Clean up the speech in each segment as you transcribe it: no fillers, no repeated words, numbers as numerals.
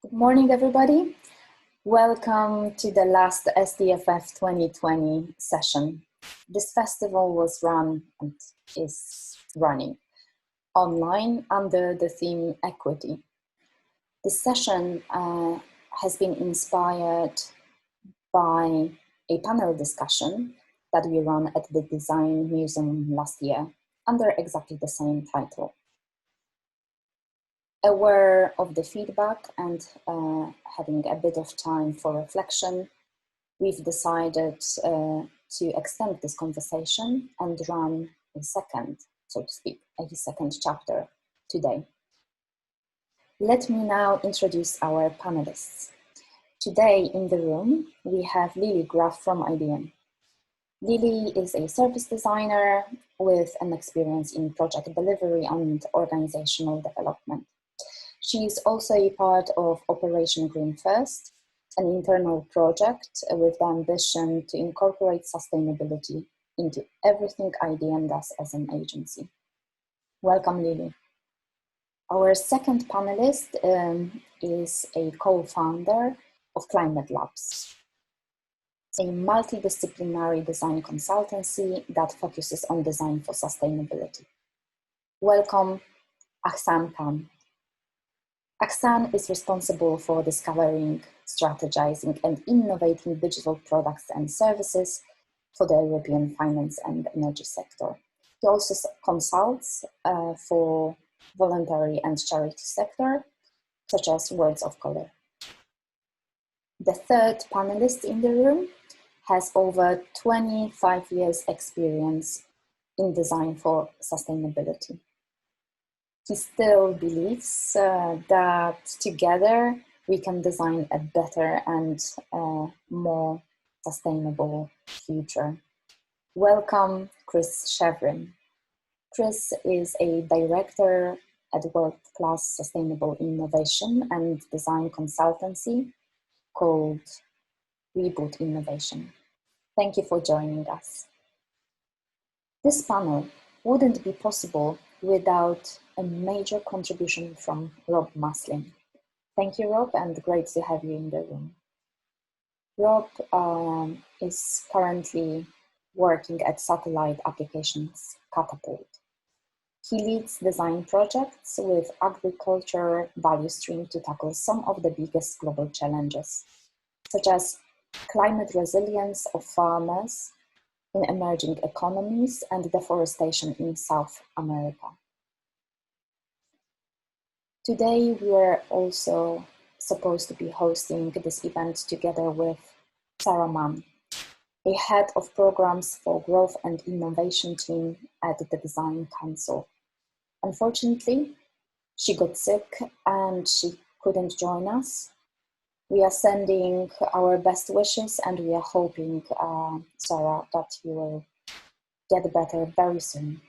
Good morning, everybody. Welcome to the last SDFF 2020 session. This festival was run and is running online under the theme Equity. This session has been inspired by a panel discussion that we ran at the Design Museum last year under exactly the same title. Aware of the feedback and having a bit of time for reflection, we've decided to extend this conversation and run a second, so to speak, a second chapter today. Let me now introduce our panelists. Today in the room, we have Lily Graf from IBM. Lily is a service designer with an experience in project delivery and organizational development. She is also a part of Operation Green First, an internal project with the ambition to incorporate sustainability into everything IBM does as an agency. Welcome, Lily. Our second panelist is a co-founder of Climate Labs, a multidisciplinary design consultancy that focuses on design for sustainability. Welcome, Ahsan Khan. Ahsan is responsible for discovering, strategizing, and innovating digital products and services for the European finance and energy sector. He also consults for voluntary and charity sector, such as Worlds of Color. The third panelist in the room has over 25 years experience in design for sustainability. He still believes that together we can design a better and more sustainable future. Welcome, Chris Chevrin. Chris is a director at world-class sustainable innovation and design consultancy called Reboot Innovation. Thank you for joining us. This panel wouldn't be possible without a major contribution from Rob Maslin. Thank you, Rob, and great to have you in the room. Rob is currently working at Satellite Applications Catapult. He leads design projects with agriculture value stream to tackle some of the biggest global challenges, such as climate resilience of farmers in emerging economies and deforestation in South America. Today, we are also supposed to be hosting this event together with Sarah Mann, a head of programs for growth and innovation team at the Design Council. Unfortunately, she got sick and she couldn't join us. We are sending our best wishes and we are hoping, Sarah, that you will get better very soon.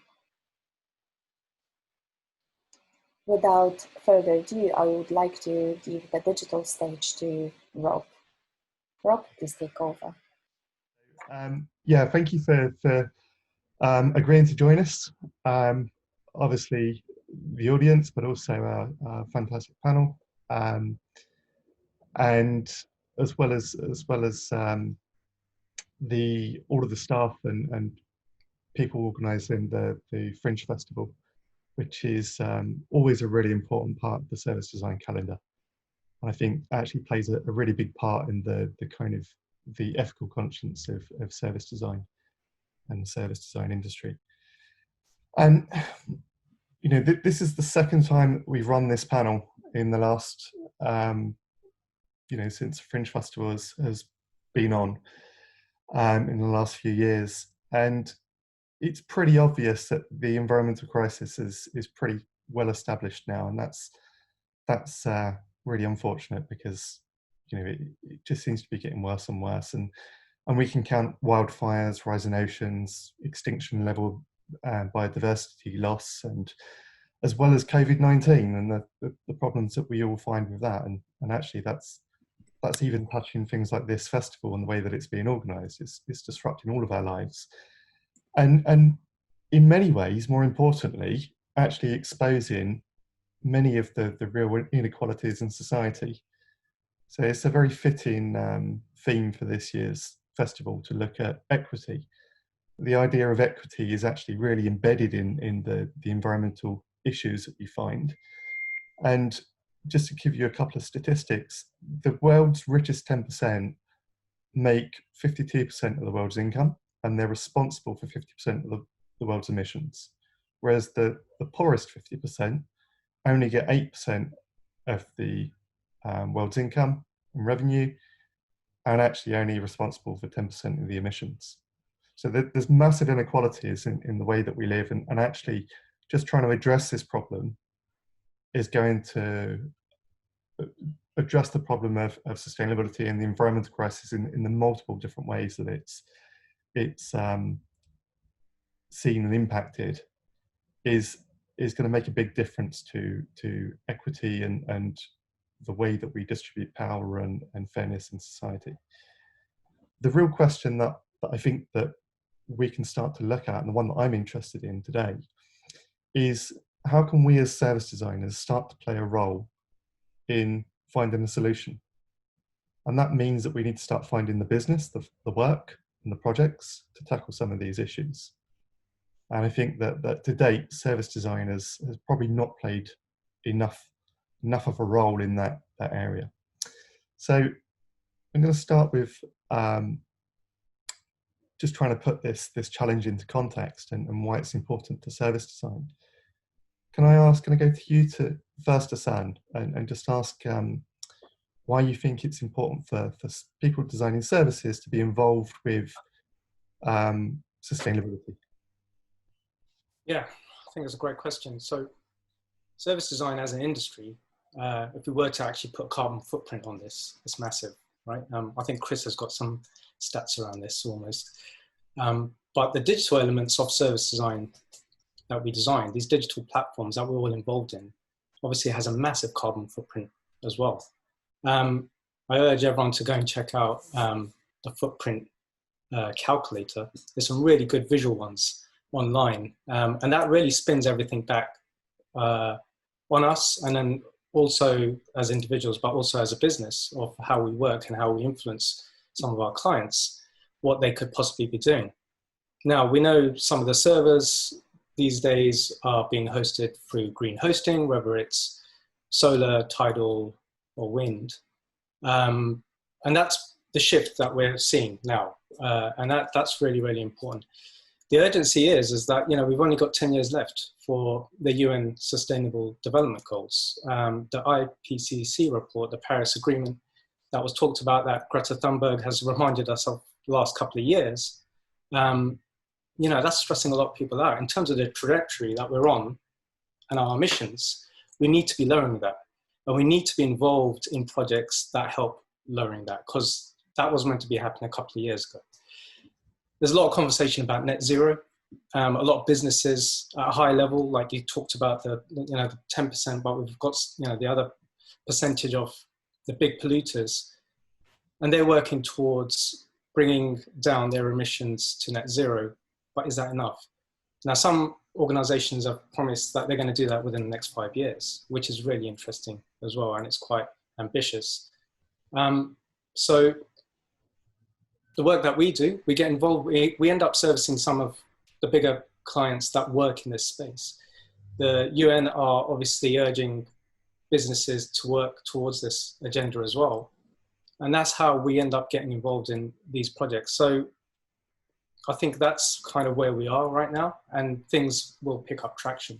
Without further ado, I would like to give the digital stage to Rob. Rob, please take over. Yeah, thank you for agreeing to join us. Obviously, the audience, but also our fantastic panel, and as well as all of the staff and people organising the Fringe Festival, which is always a really important part of the service design calendar. And I think actually plays a really big part in the kind of the ethical conscience of service design and the service design industry. And you know, this is the second time we've run this panel in the last, you know, since Fringe Festival has been on in the last few years. And it's pretty obvious that the environmental crisis is pretty well established now, and that's really unfortunate because, you know, it just seems to be getting worse and worse, and we can count wildfires, rising oceans, extinction level biodiversity loss, and as well as COVID-19 and the problems that we all find with that, and actually that's even touching things like this festival and the way that it's being organised. It's disrupting all of our lives. And in many ways, more importantly, actually exposing many of the real inequalities in society So it's a very fitting theme for this year's festival to look at equity. The idea of equity is actually really embedded in the environmental issues that you find. And just to give you a couple of statistics, the world's richest 10% make 52% of the world's income, and they're responsible for 50% of the world's emissions. Whereas the poorest 50% only get 8% of the world's income and revenue, and actually only responsible for 10% of the emissions. So there's massive inequalities in the way that we live, and actually just trying to address this problem is going to address the problem of sustainability and the environmental crisis in the multiple different ways that it's seen and impacted, is going to make a big difference to equity and the way that we distribute power and fairness in society. The real question that I think that we can start to look at, and the one that I'm interested in today, is how can we as service designers start to play a role in finding a solution? And that means that we need to start finding the business, the work and the projects to tackle some of these issues. And I think that to date, service designers has probably not played enough of a role in that area. So I'm going to start with just trying to put this challenge into context and why it's important to service design. Can I go to you first, Hassan, and just ask why you think it's important for people designing services to be involved with sustainability? Yeah, I think that's a great question. So service design as an industry, if we were to actually put a carbon footprint on this, it's massive, right? I think Chris has got some stats around this almost. But the digital elements of service design that we design, these digital platforms that we're all involved in, obviously has a massive carbon footprint as well. I urge everyone to go and check out the footprint calculator. There's some really good visual ones online, and that really spins everything back on us, and then also as individuals, but also as a business, of how we work and how we influence some of our clients, what they could possibly be doing. Now, we know some of the servers these days are being hosted through green hosting, whether it's solar, tidal, or wind. And that's the shift that we're seeing now. And that's really, really important. The urgency is that, you know, we've only got 10 years left for the UN Sustainable Development Goals. The IPCC report, the Paris Agreement that was talked about, that Greta Thunberg has reminded us of the last couple of years, you know, that's stressing a lot of people out. In terms of the trajectory that we're on and our emissions, we need to be lowering that. And we need to be involved in projects that help lowering that, because that was meant to be happening a couple of years ago. There's a lot of conversation about net zero. A lot of businesses at a high level, like you talked about the 10%, but we've got, you know, the other percentage of the big polluters, and they're working towards bringing down their emissions to net zero. But is that enough? Now, some organizations have promised that they're going to do that within the next 5 years, which is really interesting as well, and it's quite ambitious. So the work that we do, we get involved, we end up servicing some of the bigger clients that work in this space. The UN are obviously urging businesses to work towards this agenda as well. And that's how we end up getting involved in these projects. So I think that's kind of where we are right now, and things will pick up traction.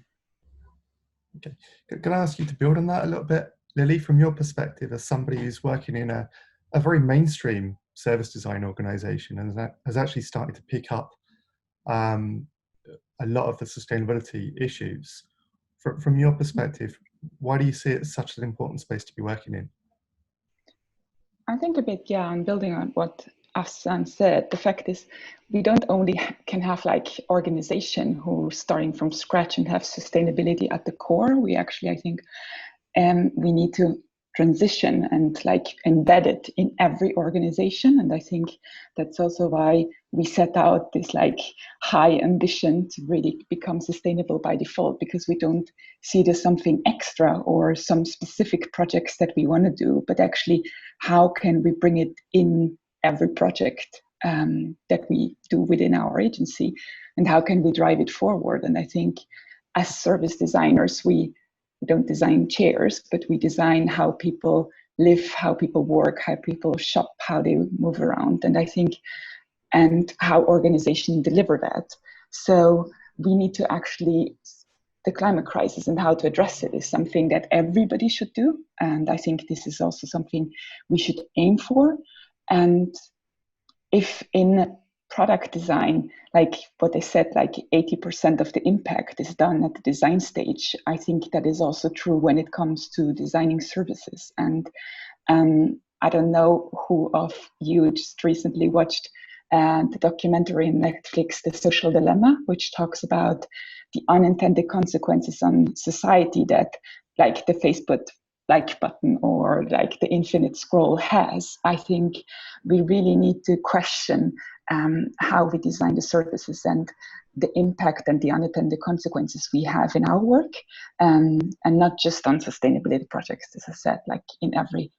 Okay. Can I ask you to build on that a little bit, Lily, from your perspective as somebody who's working in a very mainstream service design organization and that has actually started to pick up a lot of the sustainability issues. From your perspective, why do you see it as such an important space to be working in? I think a bit, yeah, and building on what Afsan said, the fact is we don't only can have like organization who's starting from scratch and have sustainability at the core. We actually, I think, we need to transition and like embedded in every organization. And I think that's also why we set out this like high ambition to really become sustainable by default, because we don't see it as something extra or some specific projects that we want to do, but actually how can we bring it in every project that we do within our agency, and how can we drive it forward. And I think as service designers, we don't design chairs, but we design how people live, how people work, how people shop, how they move around. And I think, and how organizations deliver that. So we need to actually, the climate crisis and how to address it is something that everybody should do. And I think this is also something we should aim for. And if in product design, like what I said, like 80% of the impact is done at the design stage, I think that is also true when it comes to designing services. And I don't know who of you just recently watched the documentary on Netflix, The Social Dilemma, which talks about the unintended consequences on society that like the Facebook like button or like the infinite scroll has. I think we really need to question how we design the services and the impact and the unintended consequences we have in our work, and not just on sustainability projects, as I said, like in every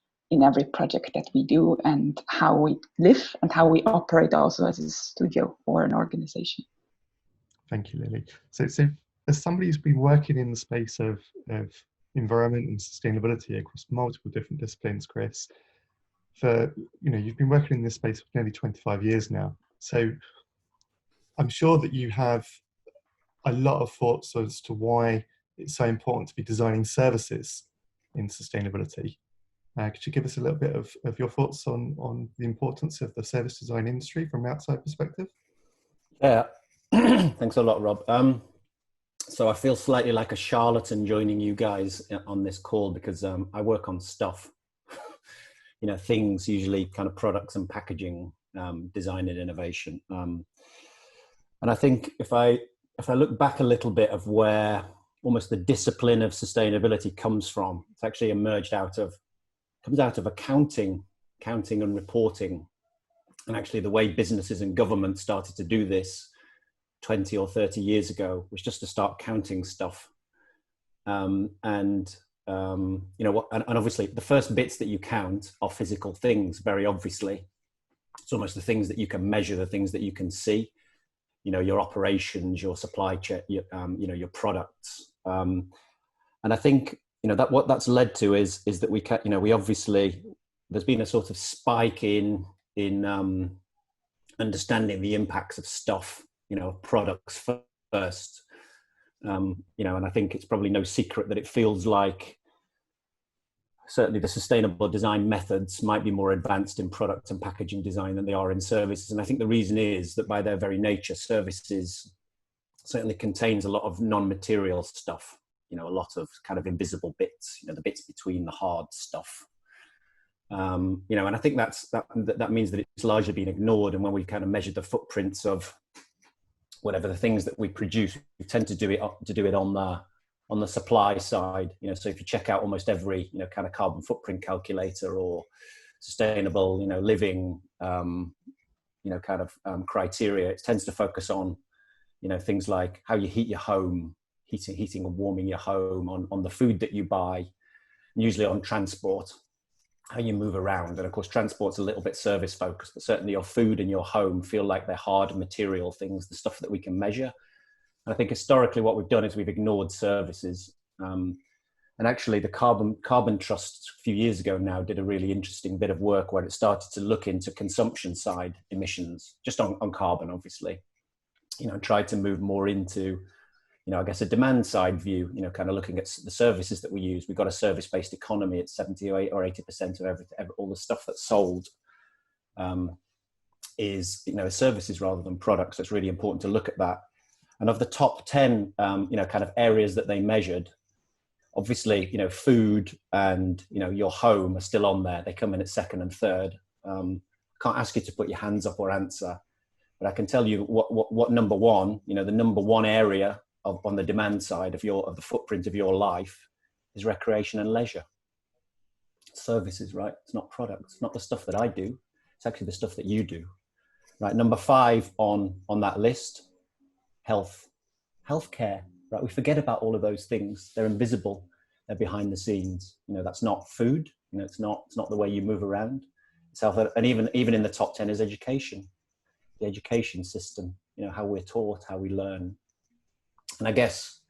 project that we do, and how we live and how we operate also as a studio or an organization. Thank you, Lily. So as somebody who's been working in the space of environment and sustainability across multiple different disciplines, Chris, you've been working in this space for nearly 25 years now. So I'm sure that you have a lot of thoughts as to why it's so important to be designing services in sustainability. Could you give us a little bit of your thoughts on the importance of the service design industry from an outside perspective? Yeah, thanks a lot, Rob. So I feel slightly like a charlatan joining you guys on this call, because I work on stuff, things, usually kind of products and packaging, design and innovation. And I think if I look back a little bit of where almost the discipline of sustainability comes from, it's actually comes out of accounting and reporting. And actually the way businesses and governments started to do this 20 or 30 years ago was just to start counting stuff. And obviously the first bits that you count are physical things, very obviously. It's almost the things that you can measure, the things that you can see, your operations, your supply chain, your products. And I think, that what that's led to is that we obviously, there's been a sort of spike in understanding the impacts of stuff, products first. And I think it's probably no secret that it feels like certainly the sustainable design methods might be more advanced in product and packaging design than they are in services. And I think the reason is that by their very nature, services certainly contains a lot of non-material stuff, a lot of kind of invisible bits, the bits between the hard stuff. And I think that means that it's largely been ignored. And when we kind of measure the footprints of whatever the things that we produce, we tend to do it on the supply side. So if you check out almost every kind of carbon footprint calculator or sustainable living criteria, it tends to focus on things like how you heat your home, heating and warming your home, on the food that you buy, usually on transport, how you move around. And of course, transport's a little bit service focused, but certainly your food and your home feel like they're hard material things, the stuff that we can measure. And I think historically what we've done is we've ignored services. And actually the Carbon Trust a few years ago now did a really interesting bit of work where it started to look into consumption side emissions, just on carbon, obviously, and tried to move more into, I guess, a demand side view, kind of looking at the services that we use. We've got a service-based economy at 70 or 80% of all the stuff that's sold is, services rather than products. So it's really important to look at that. And of the top 10, kind of areas that they measured, obviously, food and, your home are still on there. They come in at second and third. I can't ask you to put your hands up or answer, but I can tell you what number one, the number one area on the demand side of the footprint of your life is recreation and leisure. services, right? It's not products, it's not the stuff that I do. It's actually the stuff that you do, right? Number 5 on that list, healthcare, right? We forget about all of those things. They're invisible. They're behind the scenes. You know, that's not food. You know, it's not the way you move around. It's health, and even in the top 10 is education, the education system. You know, how we're taught, how we learn, and I guess,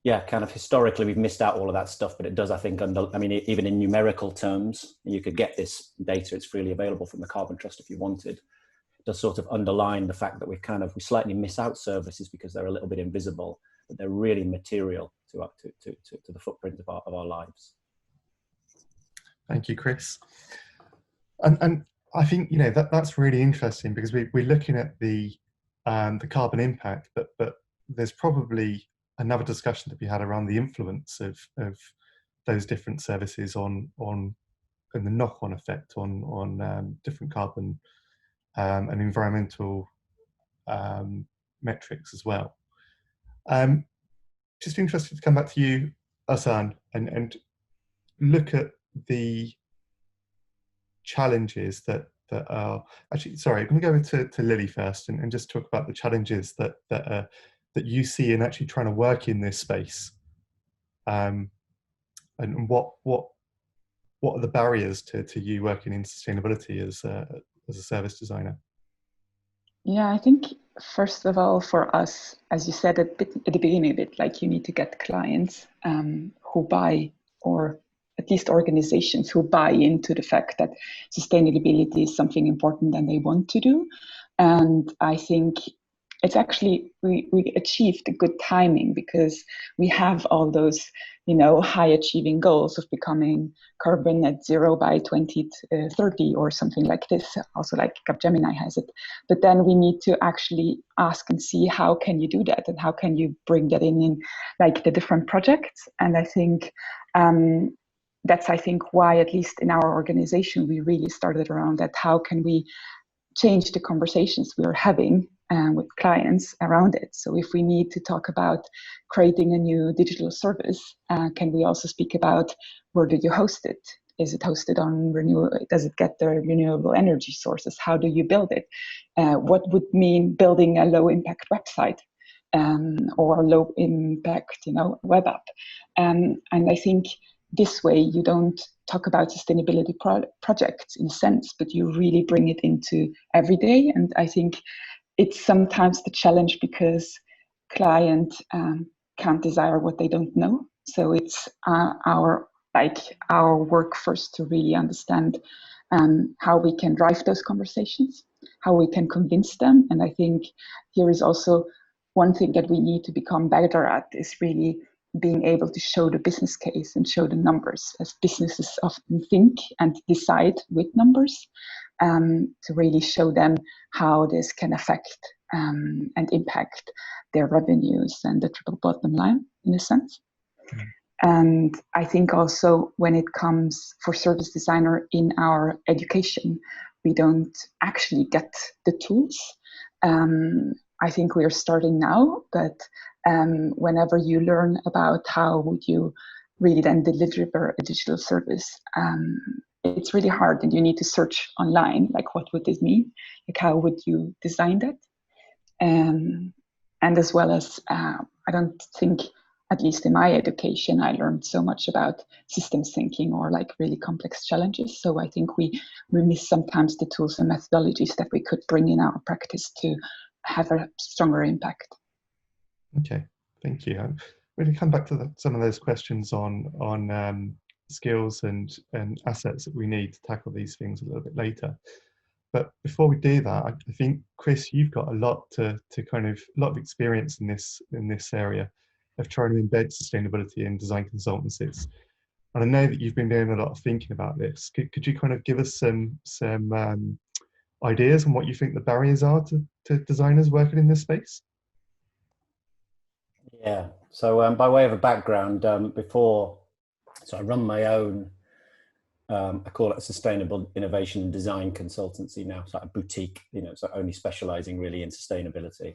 yeah, kind of historically we've missed out all of that stuff. But it does, I think, even in numerical terms, you could get this data. It's freely available from the Carbon Trust if you wanted. It does sort of underline the fact that we slightly miss out services because they're a little bit invisible, but they're really material to the footprint of our lives. Thank you, Chris. And I think, you know, that's really interesting, because we're looking at the carbon impact, but there's probably another discussion to be had around the influence of those different services on and the knock-on effect on different carbon and environmental metrics as well. Just interested to come back to you, Asan, and look at the challenges that are actually, sorry, I'm going to go over to Lily first and just talk about the challenges that you see in actually trying to work in this space, and what are the barriers to you working in sustainability as a service designer? Yeah, I think first of all, for us, as you said at the beginning of it, like you need to get clients who buy, or at least organizations who buy into the fact that sustainability is something important and they want to do. And I think it's actually, we achieved a good timing, because we have all those, you know, high achieving goals of becoming carbon net zero by 2030 or something like this, also like Capgemini has it. But then we need to actually ask and see, how can you do that, and how can you bring that in like the different projects? And I think that's, I think, why, at least in our organization, we really started around that. How can we change the conversations we're having with clients around it? So if we need to talk about creating a new digital service, can we also speak about, where do you host it? Is it hosted on renewable? Does it get the renewable energy sources? How do you build it? What would mean building a low impact website or a low impact, you know, web app? And I think this way you don't talk about sustainability projects in a sense, but you really bring it into every day. And I think it's sometimes the challenge, because client can't desire what they don't know. So it's our work first to really understand how we can drive those conversations, how we can convince them. And I think here is also one thing that we need to become better at, is really being able to show the business case and show the numbers, as businesses often think and decide with numbers, to really show them how this can affect and impact their revenues and the triple bottom line, in a sense. And I think also, when it comes for service designer in our education, we don't actually get the tools. I think we are starting now, but whenever you learn about how would you really then deliver a digital service, it's really hard, and you need to search online, like, what would this mean? Like, how would you design that? And as well as, I don't think, at least in my education, I learned so much about systems thinking, or like really complex challenges. So I think we miss sometimes the tools and methodologies that we could bring in our practice to have a stronger impact. Okay, thank you. We're going to come back to some of those questions on skills and assets that we need to tackle these things a little bit later. But before we do that, I think, Chris, you've got a lot a lot of experience in this area of trying to embed sustainability in design consultancies. And I know that you've been doing a lot of thinking about this. Could you kind of give us some ideas on what you think the barriers are to designers working in this space? Yeah, so by way of a background, so I run my own, I call it a sustainable innovation and design consultancy now. It's like a boutique, you know, so only specializing really in sustainability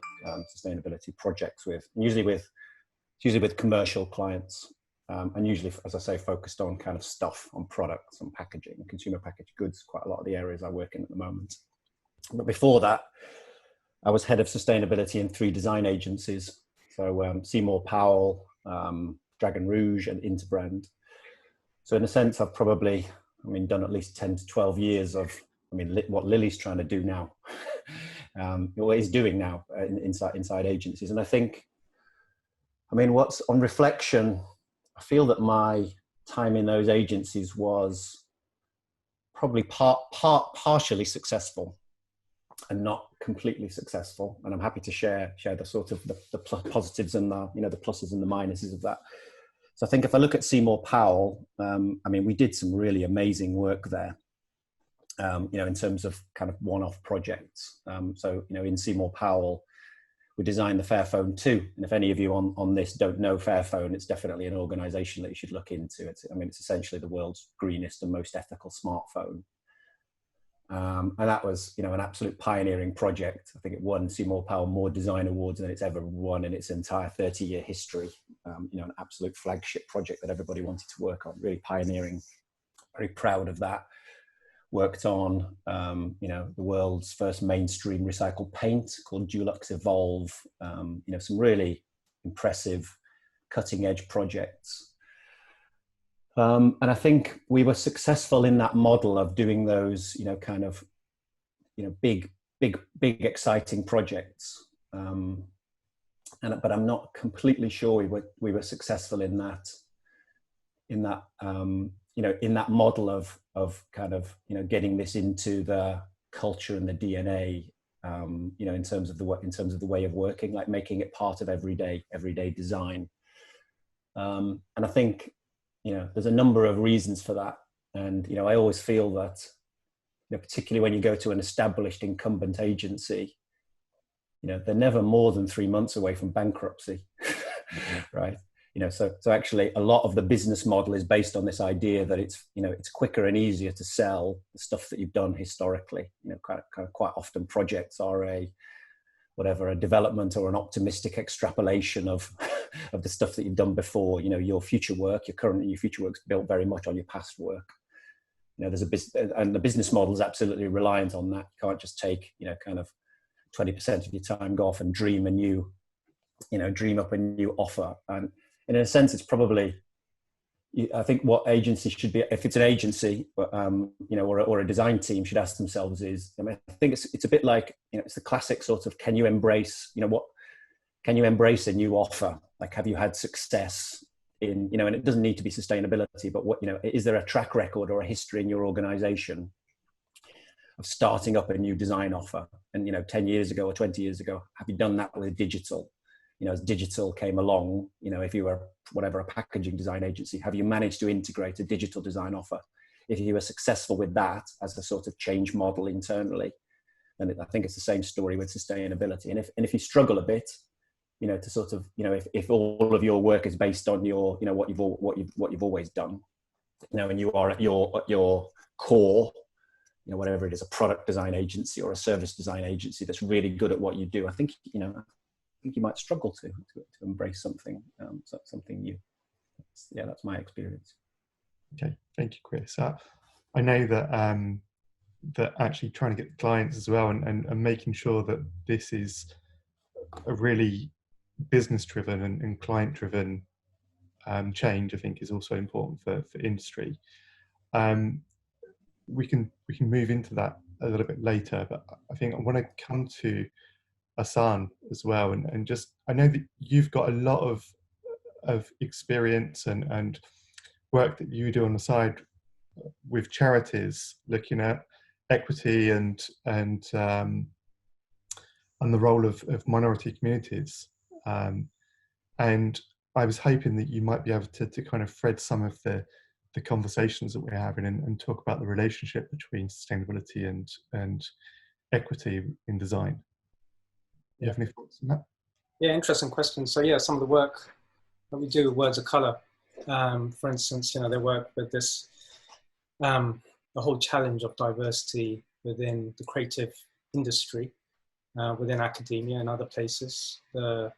projects usually with commercial clients. and usually, as I say, focused on kind of stuff, on products, on packaging, consumer packaged goods, quite a lot of the areas I work in at the moment. But before that, I was head of sustainability in 3 design agencies. So Seymour Powell, Dragon Rouge and Interbrand. So in a sense, I've probably, done at least 10 to 12 years of, what Lily's trying to do now, or is doing now inside agencies. And I think, what's on reflection, I feel that my time in those agencies was probably partially successful and not completely successful. And I'm happy to share the sort of the positives and the pluses and the minuses of that. So I think if I look at Seymour Powell, we did some really amazing work there, in terms of kind of one-off projects. So in Seymour Powell, we designed the Fairphone 2. And if any of you on this don't know Fairphone, it's definitely an organization that you should look into. It's essentially the world's greenest and most ethical smartphone. And that was, an absolute pioneering project. I think it won Seymour Powell more design awards than it's ever won in its entire 30-year history. An absolute flagship project that everybody wanted to work on, really pioneering, very proud of that. Worked on, the world's first mainstream recycled paint called Dulux Evolve. Some really impressive cutting edge projects. And I think we were successful in that model of doing those, big, exciting projects. But I'm not completely sure we were successful in that model of kind of, getting this into the culture and the DNA, in terms of the way of working, like making it part of everyday design. And I think, there's a number of reasons for that. And, I always feel that, particularly when you go to an established incumbent agency, they're never more than 3 months away from bankruptcy, right? So actually a lot of the business model is based on this idea that it's quicker and easier to sell the stuff that you've done historically. Quite often projects are a development or an optimistic extrapolation of the stuff that you've done before. Your future work, your future work's built very much on your past work. There's and the business model is absolutely reliant on that. You can't just take, kind of 20% of your time, go off and dream up a new offer. And in a sense, it's probably, I think what agency should be, if it's an agency, or a design team should ask themselves is, I think it's a bit like, it's the classic sort of, can you embrace a new offer? Like, have you had success in, and it doesn't need to be sustainability, but is there a track record or a history in your organization of starting up a new design offer? And, 10 years ago or 20 years ago, have you done that with digital? As digital came along, if you were a packaging design agency, have you managed to integrate a digital design offer? If you were successful with that as a sort of change model internally, then I think it's the same story with sustainability. And if you struggle a bit, to sort of, if all of your work is based on your, what you've always done, and you are at your core, whatever it is, a product design agency or a service design agency that's really good at what you do, I think you might struggle to embrace something new. That's my experience. Okay, thank you, Chris. I know that that actually trying to get the clients as well and making sure that this is a really business-driven and client-driven change, I think, is also important for industry. We can move into that a little bit later, but I think I want to come to Hassan as well, and just, I know that you've got a lot of experience and work that you do on the side with charities, looking at equity and the role of minority communities. And I was hoping that you might be able to kind of thread some of the conversations that we're having and talk about the relationship between sustainability and equity in design. Do you have any thoughts on that? Yeah, interesting question. So yeah, some of the work that we do with Words of Colour, for instance, they work with this, the whole challenge of diversity within the creative industry, within academia and other places, the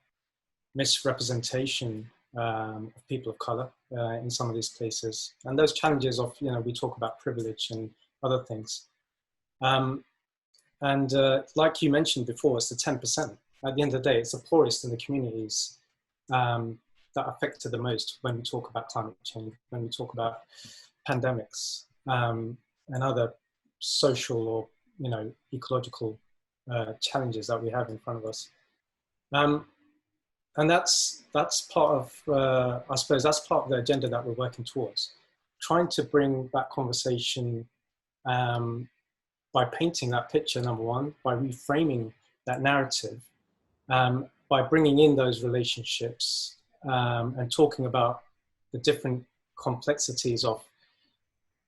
misrepresentation of people of color in some of these places. And those challenges of, we talk about privilege and other things. Like you mentioned before, it's the 10%. At the end of the day, it's the poorest in the communities that are affected the most when we talk about climate change, when we talk about pandemics and other social or ecological challenges that we have in front of us. And that's part of, I suppose, that's part of the agenda that we're working towards, trying to bring that conversation by painting that picture, number one, by reframing that narrative, by bringing in those relationships and talking about the different complexities of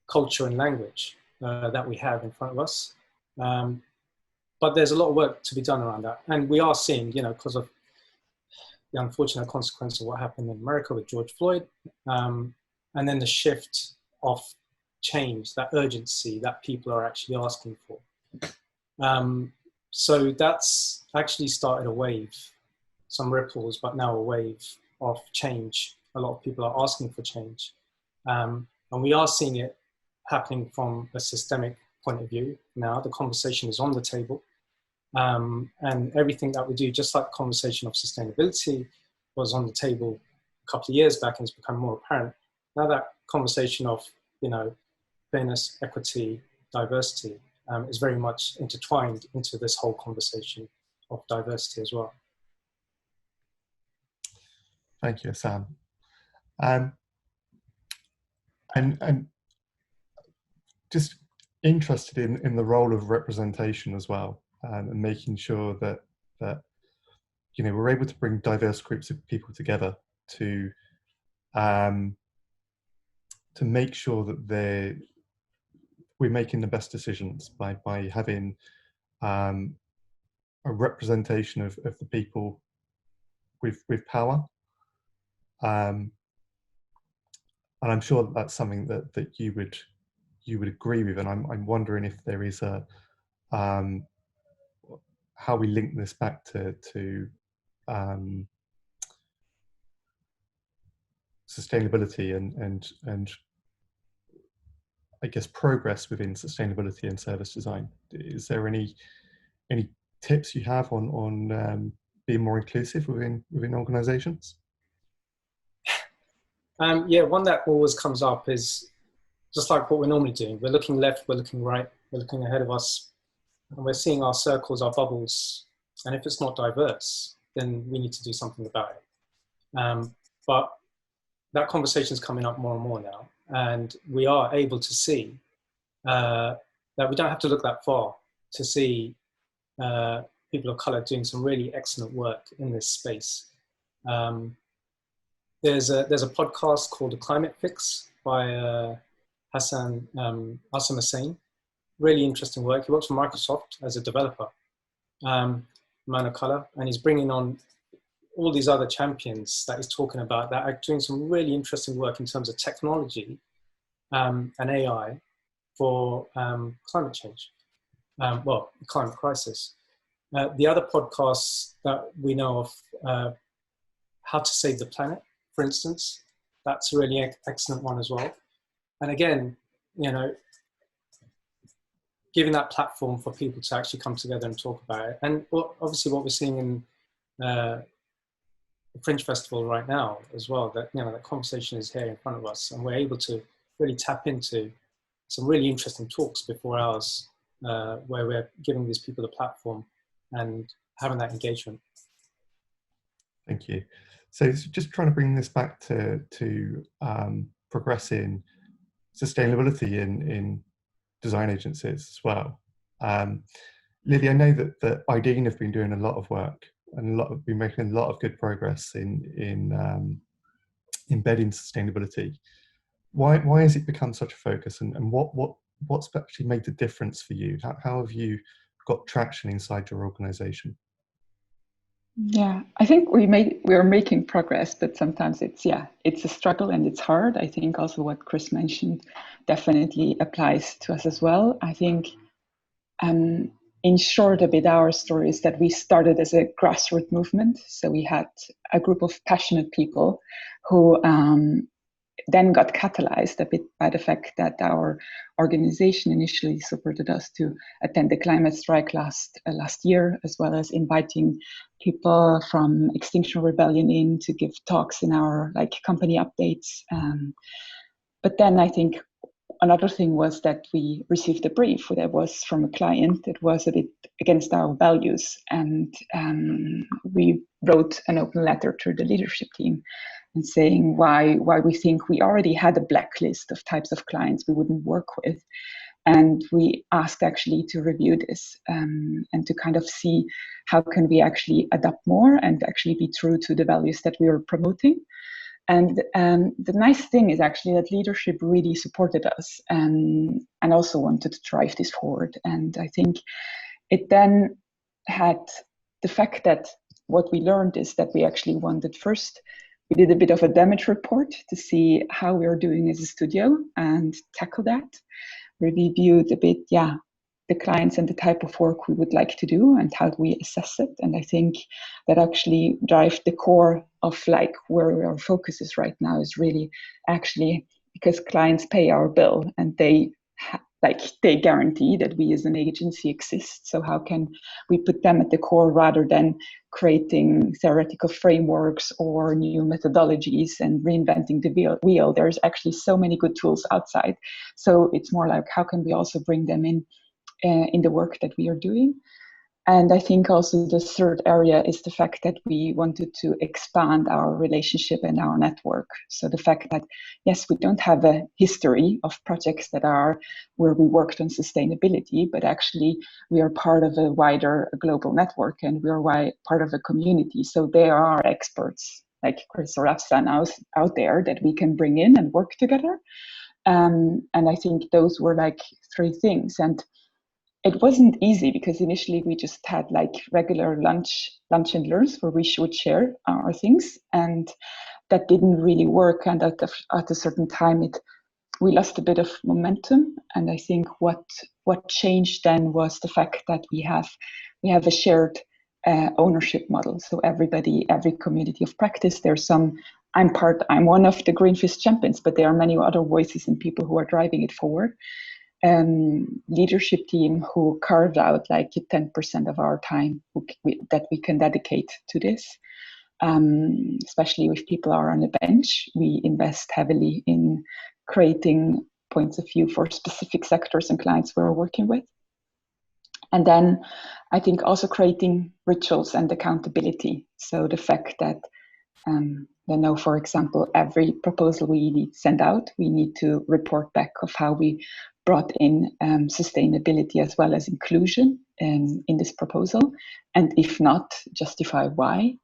culture and language that we have in front of us. But there's a lot of work to be done around that. And we are seeing, because of the unfortunate consequence of what happened in America with George Floyd, and then the shift of change, that urgency that people are actually asking for. So that's actually started a wave, some ripples, but now a wave of change. A lot of people are asking for change. And we are seeing it happening from a systemic point of view now. The conversation is on the table. And everything that we do, just like the conversation of sustainability was on the table a couple of years back and it's become more apparent. Now that conversation of, fairness, equity, diversity is very much intertwined into this whole conversation of diversity as well. Thank you, Sam. And just interested in the role of representation as well, and making sure that we're able to bring diverse groups of people together to make sure that we're making the best decisions by having a representation of the people with power. And I'm sure that's something that you would agree with. And I'm wondering if there is how we link this back to sustainability and I guess progress within sustainability and service design. Is there any tips you have on being more inclusive within organizations? Yeah, one that always comes up is just like what we're normally doing. We're looking left, we're looking right, we're looking ahead of us, and we're seeing our circles, our bubbles, and if it's not diverse, then we need to do something about it. But that conversation is coming up more and more now, and we are able to see that we don't have to look that far to see people of color doing some really excellent work in this space. There's a podcast called The Climate Fix by Hassan Hussein. Really interesting work. He works for Microsoft as a developer, man of color, and he's bringing on all these other champions that he's talking about that are doing some really interesting work in terms of technology and AI for climate change, climate crisis. The other podcasts that we know of, How to Save the Planet, for instance, that's a really excellent one as well. And again, giving that platform for people to actually come together and talk about it. And obviously what we're seeing in the Fringe Festival right now as well, that that conversation is here in front of us, and we're able to really tap into some really interesting talks before ours, where we're giving these people the platform and having that engagement. Thank you. So just trying to bring this back to progressing sustainability in design agencies as well. Lily, I know that IDEAN have been doing a lot of work and been making a lot of good progress in embedding sustainability. Why has it become such a focus, and what's actually made the difference for you? How have you got traction inside your organization? Yeah, I think we're making progress, but sometimes it's a struggle and it's hard. I think also what Chris mentioned definitely applies to us as well. I think in short, a bit our story is that we started as a grassroots movement. So we had a group of passionate people who then got catalyzed a bit by the fact that our organization initially supported us to attend the climate strike last year, as well as inviting people from Extinction Rebellion in to give talks in our company updates. But then I think another thing was that we received a brief that was from a client that was a bit against our values, and we wrote an open letter to the leadership team and saying why we think we already had a blacklist of types of clients we wouldn't work with. And we asked actually to review this and to kind of see how can we actually adapt more and actually be true to the values that we were promoting. And the nice thing is actually that leadership really supported us and also wanted to drive this forward. And I think it then had the fact that what we learned is that we actually wanted first, we did a bit of a damage report to see how we are doing as a studio and tackle that. We reviewed a bit, the clients and the type of work we would like to do and how do we assess it. And I think that actually drives the core of where our focus is right now is really actually because clients pay our bill and they guarantee that we as an agency exist. So how can we put them at the core rather than creating theoretical frameworks or new methodologies and reinventing the wheel? There's actually so many good tools outside. So it's more like how can we also bring them in the work that we are doing. And I think also the third area is the fact that we wanted to expand our relationship and our network. So the fact that, yes, we don't have a history of projects that are where we worked on sustainability, but actually we are part of a wider global network and we are part of a community. So there are experts like Chris or Afsan out there that we can bring in and work together. And I think those were three things. And it wasn't easy because initially we just had regular lunch and learns where we would share our things, and that didn't really work. And at a certain time, we lost a bit of momentum. And I think what changed then was the fact that we have a shared ownership model. So every community of practice, there's some. I'm one of the Greenpeace champions, but there are many other voices and people who are driving it forward. Leadership team who carved out 10% of our time that we can dedicate to this. Especially if people are on the bench, we invest heavily in creating points of view for specific sectors and clients we're working with. And then I think also creating rituals and accountability. So the fact that for example, every proposal we send out, we need to report back of how we brought in sustainability as well as inclusion in this proposal, and if not, justify why.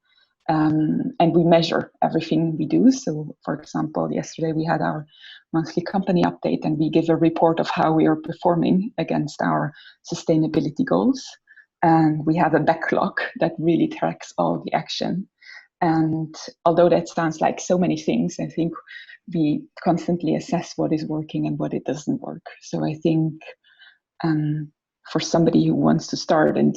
And we measure everything we do. So, for example, yesterday we had our monthly company update, and we give a report of how we are performing against our sustainability goals. And we have a backlog that really tracks all the action. And although that sounds like so many things, I think we constantly assess what is working and what it doesn't work. So I think for somebody who wants to start and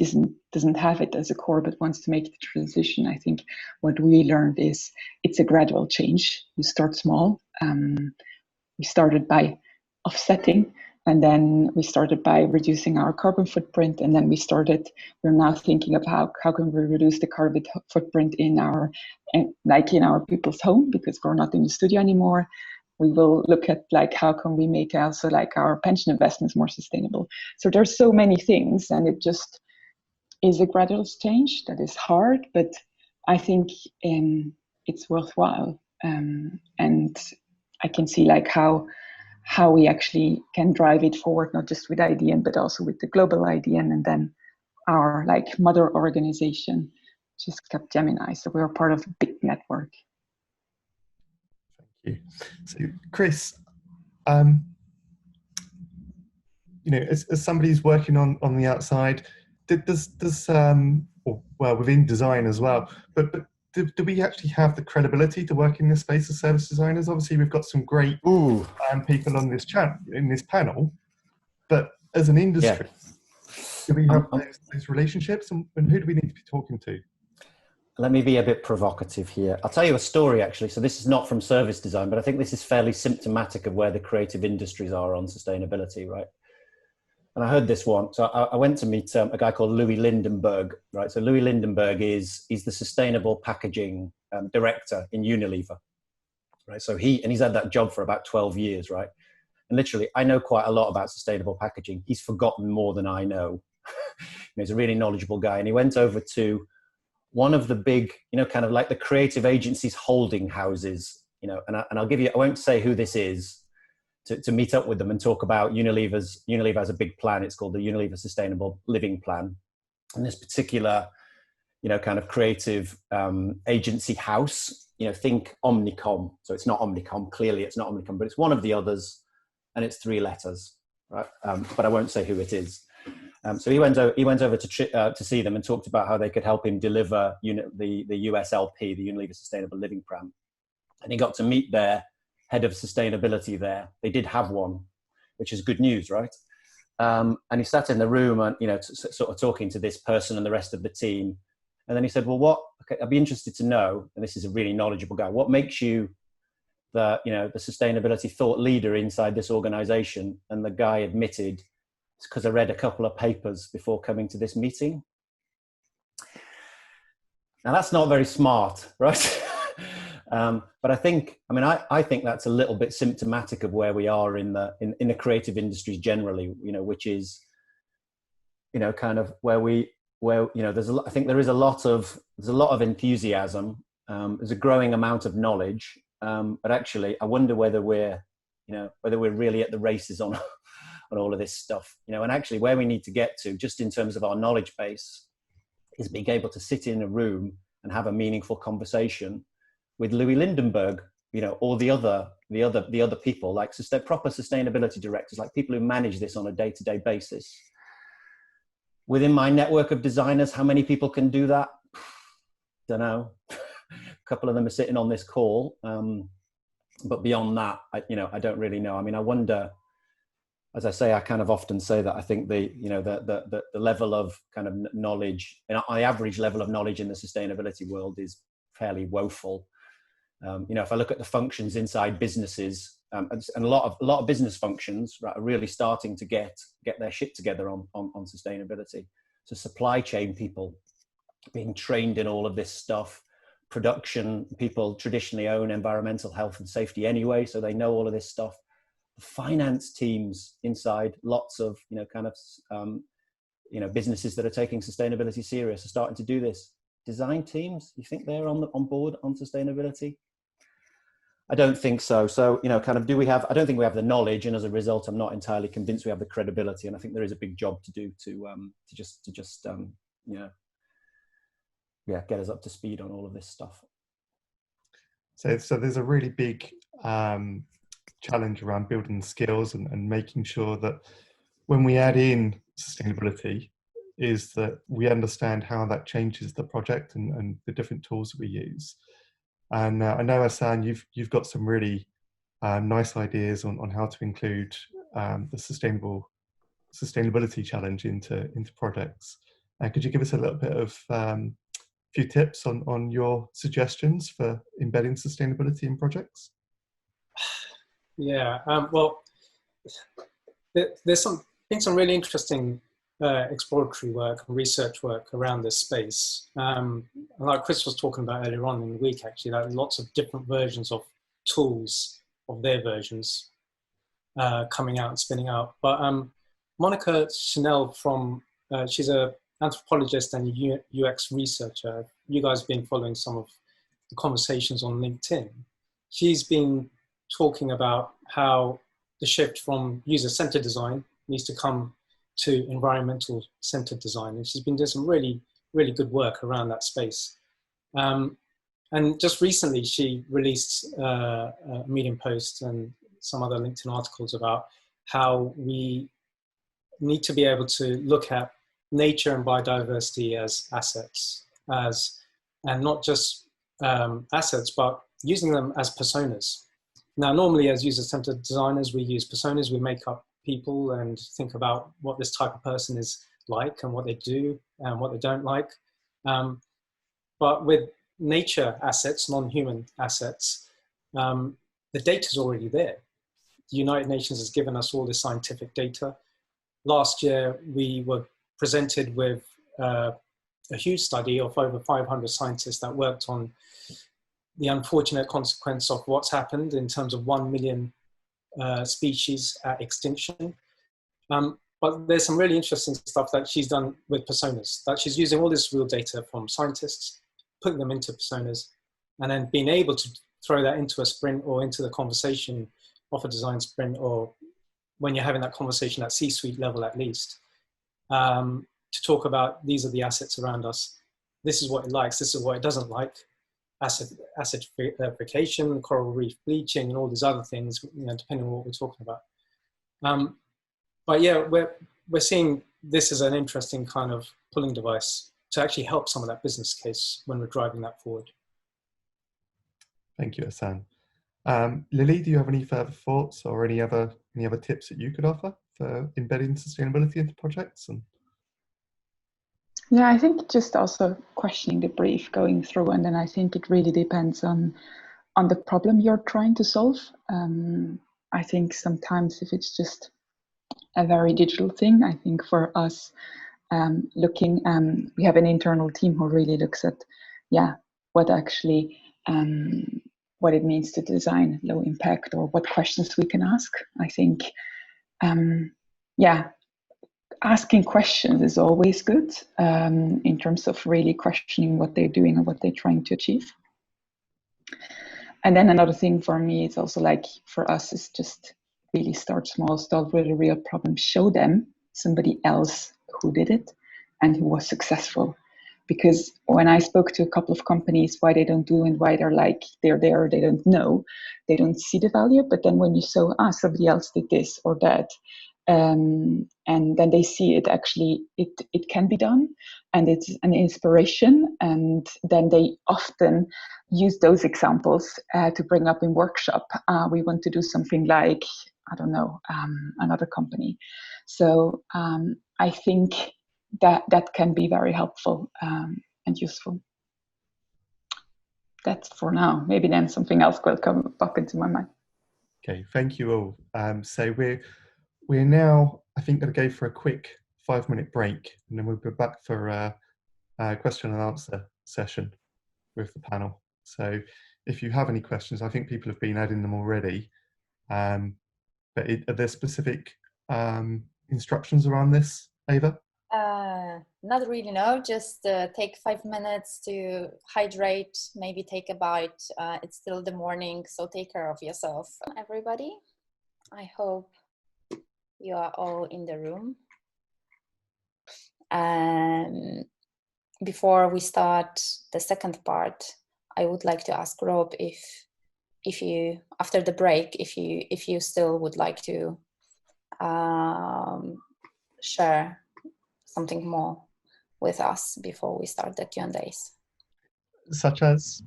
doesn't have it as a core but wants to make the transition, I think what we learned is it's a gradual change. You start small. We started by offsetting, and then we started by reducing our carbon footprint, and then we're now thinking of how can we reduce the carbon footprint in our people's home, because we're not in the studio anymore. We will look at how can we make also our pension investments more sustainable. So there's so many things, and it just is a gradual change that is hard, but I think it's worthwhile. And I can see how we actually can drive it forward, not just with IDN, but also with the global IDN, and then our mother organization, just Capgemini. So we're part of a big network. Thank you. So, Chris, as somebody who's working on the outside, within design as well, but do we actually have the credibility to work in this space as service designers? Obviously, we've got some great people on this panel, but as an industry, Do we have those relationships, and who do we need to be talking to? Let me be a bit provocative here. I'll tell you a story, actually. So this is not from service design, but I think this is fairly symptomatic of where the creative industries are on sustainability, right? And I heard this one. So I went to meet a guy called Louis Lindenberg, right? So Louis Lindenberg is the sustainable packaging director in Unilever, right? So he's had that job for about 12 years, right? And literally, I know quite a lot about sustainable packaging. He's forgotten more than I know. He's a really knowledgeable guy. And he went over to one of the big, kind of like the creative agencies holding houses, and I'll give you, I won't say who this is, to meet up with them and talk about Unilever has a big plan. It's called the Unilever Sustainable Living Plan. And this particular, kind of creative agency house, think Omnicom. So it's not Omnicom, clearly it's not Omnicom, but it's one of the others, and it's 3 letters, right? But I won't say who it is. So he went over to see them and talked about how they could help him deliver the USLP, the Unilever Sustainable Living Plan. And he got to meet their head of sustainability there. They did have one, which is good news, right? And he sat in the room and, sort of talking to this person and the rest of the team. And then he said, well, I'd be interested to know, and this is a really knowledgeable guy, what makes you the sustainability thought leader inside this organization? And the guy admitted, it's because I read a couple of papers before coming to this meeting. Now that's not very smart, right? But I think that's a little bit symptomatic of where we are in the creative industries generally, which is, kind of where I think there is a lot of enthusiasm. There's a growing amount of knowledge, but actually I wonder whether we're really at the races on all of this stuff, and actually where we need to get to, just in terms of our knowledge base, is being able to sit in a room and have a meaningful conversation with Louis Lindenberg, or the other people, like proper sustainability directors, like people who manage this on a day-to-day basis. Within my network of designers, how many people can do that? Don't know. A couple of them are sitting on this call, but beyond that, I don't really know. I mean, I wonder. As I say, I kind of often say that I think the level of kind of knowledge, the average level of knowledge in the sustainability world is fairly woeful. If I look at the functions inside businesses, and a lot of business functions, right, are really starting to get their shit together on sustainability. So supply chain people being trained in all of this stuff, production people traditionally own environmental health and safety anyway, so they know all of this stuff. Finance teams inside lots of businesses that are taking sustainability serious are starting to do this. Design teams, you think they're on board on sustainability? I don't think so. So I don't think we have the knowledge, and as a result, I'm not entirely convinced we have the credibility. And I think there is a big job to do to get us up to speed on all of this stuff. So there's a really big challenge around building skills and making sure that when we add in sustainability, is that we understand how that changes the project and the different tools that we use. And I know, Hassan, you've got some really nice ideas on how to include the sustainability challenge into projects. Could you give us a little bit of few tips on your suggestions for embedding sustainability in projects? Yeah, well, there's been some really interesting exploratory work and research work around this space. And like Chris was talking about earlier on in the week, actually, like lots of different versions of tools of their versions coming out and spinning out. But Monica Chanel she's an anthropologist and UX researcher. You guys have been following some of the conversations on LinkedIn. She's been talking about how the shift from user-centered design needs to come to environmental-centered design. And she's been doing some really, really good work around that space. And just recently, she released a Medium post and some other LinkedIn articles about how we need to be able to look at nature and biodiversity as assets, and not just assets, but using them as personas. Now, normally as user-centered designers, we use personas, we make up people and think about what this type of person is like and what they do and what they don't like. But with nature assets, non-human assets, the data's already there. The United Nations has given us all this scientific data. Last year, we were presented with a huge study of over 500 scientists that worked on the unfortunate consequence of what's happened in terms of 1 million species at extinction. But there's some really interesting stuff that she's done with personas, that she's using all this real data from scientists, putting them into personas, and then being able to throw that into a sprint or into the conversation of a design sprint, or when you're having that conversation at C-suite level at least, to talk about these are the assets around us. This is what it likes, this is what it doesn't like. Acidification, coral reef bleaching, and all these other things, depending on what we're talking about. But yeah, we're seeing this as an interesting kind of pulling device to actually help some of that business case when we're driving that forward. Thank you, Hassan. Lily, do you have any further thoughts or any other tips that you could offer for embedding sustainability into projects? Yeah, I think just also questioning the brief, going through, and then I think it really depends on the problem you're trying to solve. I think sometimes if it's just a very digital thing, I think for us, we have an internal team who really looks at, what actually, what it means to design low impact, or what questions we can ask. I think, asking questions is always good in terms of really questioning what they're doing and what they're trying to achieve. And then another thing for me, it's also like for us is just really start small, start with a real problem, show them somebody else who did it and who was successful. Because when I spoke to a couple of companies, why they don't do and why they're there, they don't know, they don't see the value. But then when you show, somebody else did this or that, and then they see it actually, it can be done, and it's an inspiration. And then they often use those examples to bring up in workshop. We want to do something like, I don't know, another company. So I think that can be very helpful and useful. That's for now. Maybe then something else will come back into my mind. Okay, thank you all. So we're now, I think, going to go for a quick 5-minute break, and then we'll be back for a question and answer session with the panel. So if you have any questions, I think people have been adding them already, but are there specific instructions around this, Ava? Not really, no. Just take 5 minutes to hydrate, maybe take a bite. It's still the morning, so take care of yourself. Everybody, I hope you are all in the room. Before we start the second part, I would like to ask Rob if you, after the break, if you still would like to share something more with us before we start the Q&As. Such as?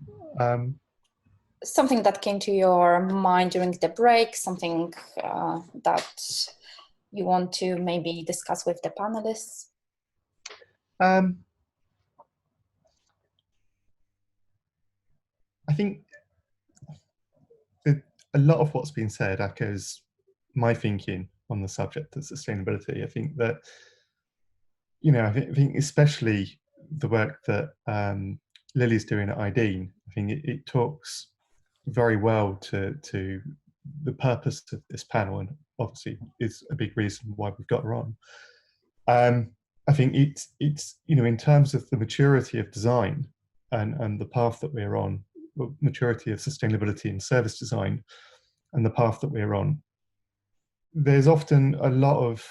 Something that came to your mind during the break, something that you want to maybe discuss with the panelists? I think a lot of what's been said echoes my thinking on the subject of sustainability. I think that, I think especially the work that Lily's doing at IDEAN, I think it talks very well to the purpose of this panel, and obviously is a big reason why we've got her on. I think it's in terms of the maturity of design and the path that we're on, maturity of sustainability in service design and the path that we're on, there's often a lot of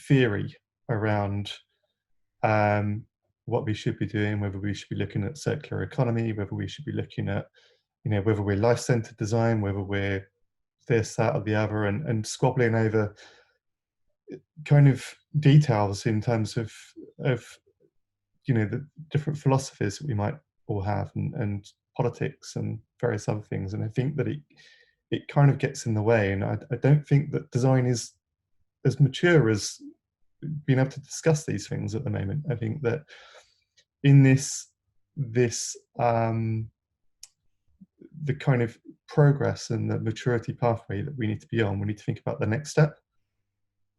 theory around what we should be doing, whether we should be looking at circular economy, whether we should be looking at, whether we're life-centered design, whether we're this, that, or the other, and squabbling over kind of details in terms of the different philosophies that we might all have, and politics and various other things. And I think that it kind of gets in the way, and I don't think that design is as mature as being able to discuss these things at the moment. I think that in this the kind of progress and the maturity pathway that we need to be on, we need to think about the next step.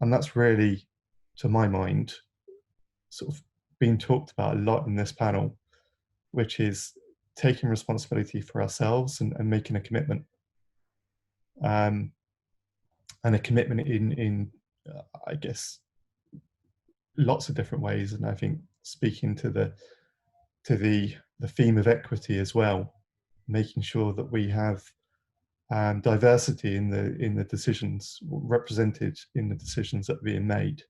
And that's really, to my mind, sort of being talked about a lot in this panel, which is taking responsibility for ourselves and making a commitment. And a commitment in I guess, lots of different ways. And I think speaking to the theme of equity as well, making sure that we have diversity in the decisions, represented in the decisions that are being made,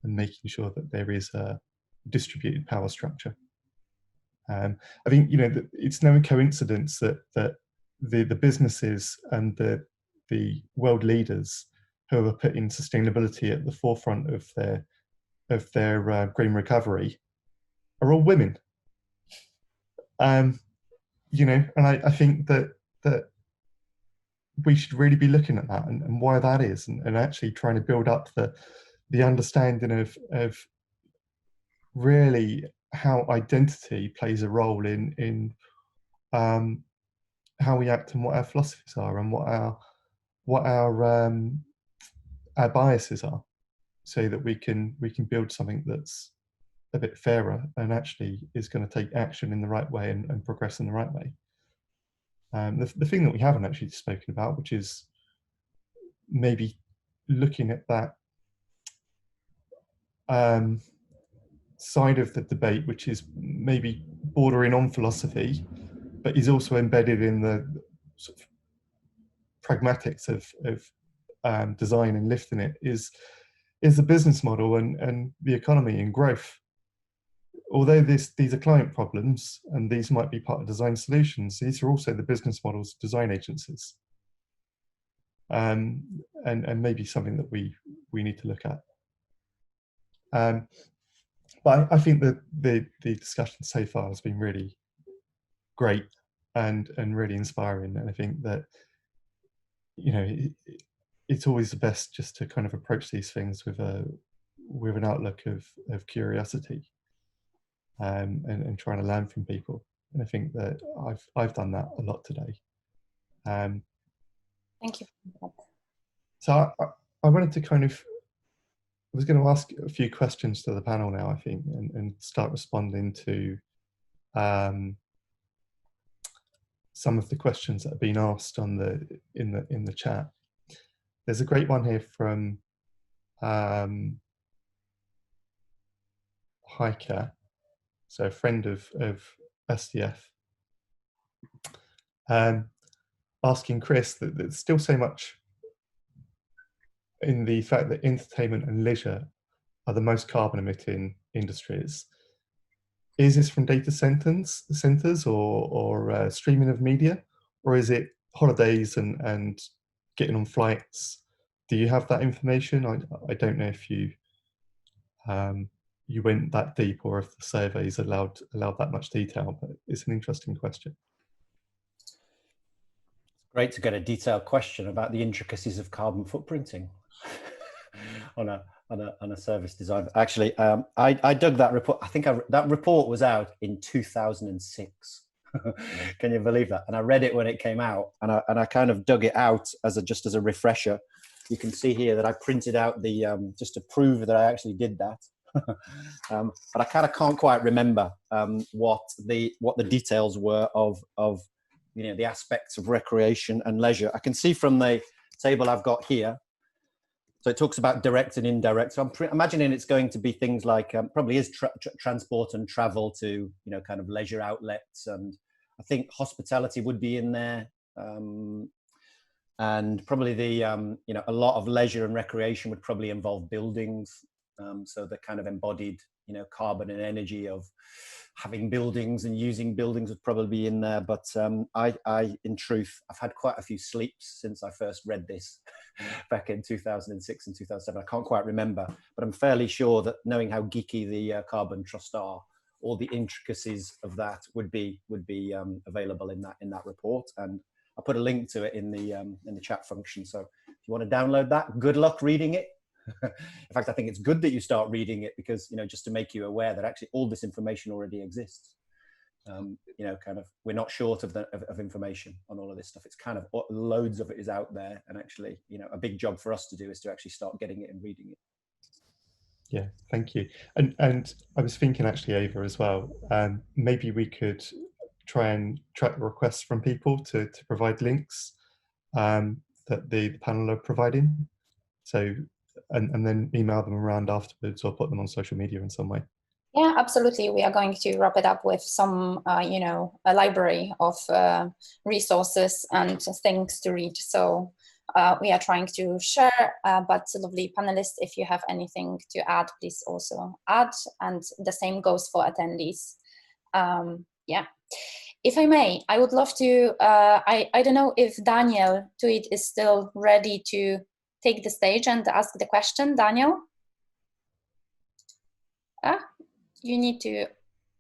and making sure that there is a distributed power structure. I think, you know, that it's no coincidence that the businesses and the world leaders who are putting sustainability at the forefront of their green recovery are all women. You know, and I think that we should really be looking at that and why that is, and actually trying to build up the understanding of really how identity plays a role in how we act and what our philosophies are and what our biases are, so that we can build something that's a bit fairer and actually is going to take action in the right way and progress in the right way. The thing that we haven't actually spoken about, which is maybe looking at that side of the debate, which is maybe bordering on philosophy, but is also embedded in the sort of pragmatics of design and lifting it, is the business model and the economy and growth. Although these are client problems and these might be part of design solutions, these are also the business models of design agencies, and maybe something that we need to look at. But I think that the discussion so far has been really great and really inspiring, and I think that, you know, it's always the best just to kind of approach these things with an outlook of curiosity. And trying to learn from people, and I think that I've done that a lot today. Thank you. So I wanted to kind of, I was going to ask a few questions to the panel now, I think, and start responding to some of the questions that have been asked in the chat. There's a great one here from Heike. So a friend of SDF, asking Chris that there's still so much in the fact that entertainment and leisure are the most carbon emitting industries. Is this from data centers or streaming of media, or is it holidays and getting on flights? Do you have that information? I don't know if you went that deep, or if the surveys allowed that much detail, but it's an interesting question. Great to get a detailed question about the intricacies of carbon footprinting on a service design. Actually, I dug that report. I think that report was out in 2006. Can you believe that? And I read it when it came out, and I kind of dug it out just as a refresher. You can see here that I printed out the just to prove that I actually did that. But I kind of can't quite remember what the details were of you know, the aspects of recreation and leisure. I can see from the table I've got here, so it talks about direct and indirect. So I'm imagining it's going to be things like probably is transport and travel to, you know, kind of leisure outlets, and I think hospitality would be in there, and probably the you know, a lot of leisure and recreation would probably involve buildings. So the kind of embodied, you know, carbon and energy of having buildings and using buildings would probably be in there. But I, in truth, I've had quite a few sleeps since I first read this back in 2006 and 2007. I can't quite remember, but I'm fairly sure that, knowing how geeky the Carbon Trust are, all the intricacies of that would be available in that report. And I put a link to it in the chat function. So if you want to download that, good luck reading it. In fact, I think it's good that you start reading it because, you know, just to make you aware that actually all this information already exists. You know, kind of, we're not short of information on all of this stuff. It's kind of loads of it is out there, and actually, you know, a big job for us to do is to actually start getting it and reading it. Yeah, thank you. And I was thinking actually, Ava, as well, maybe we could try and track the requests from people to provide links that the panel are providing. So, and then email them around afterwards or put them on social media in some way. Yeah, absolutely. We are going to wrap it up with some, you know, a library of resources and things to read. So we are trying to share, but lovely panelists, if you have anything to add, please also add. And the same goes for attendees. Yeah. If I may, I would love to, I don't know if Daniel Tweed is still ready to take the stage and ask the question. Daniel? You need to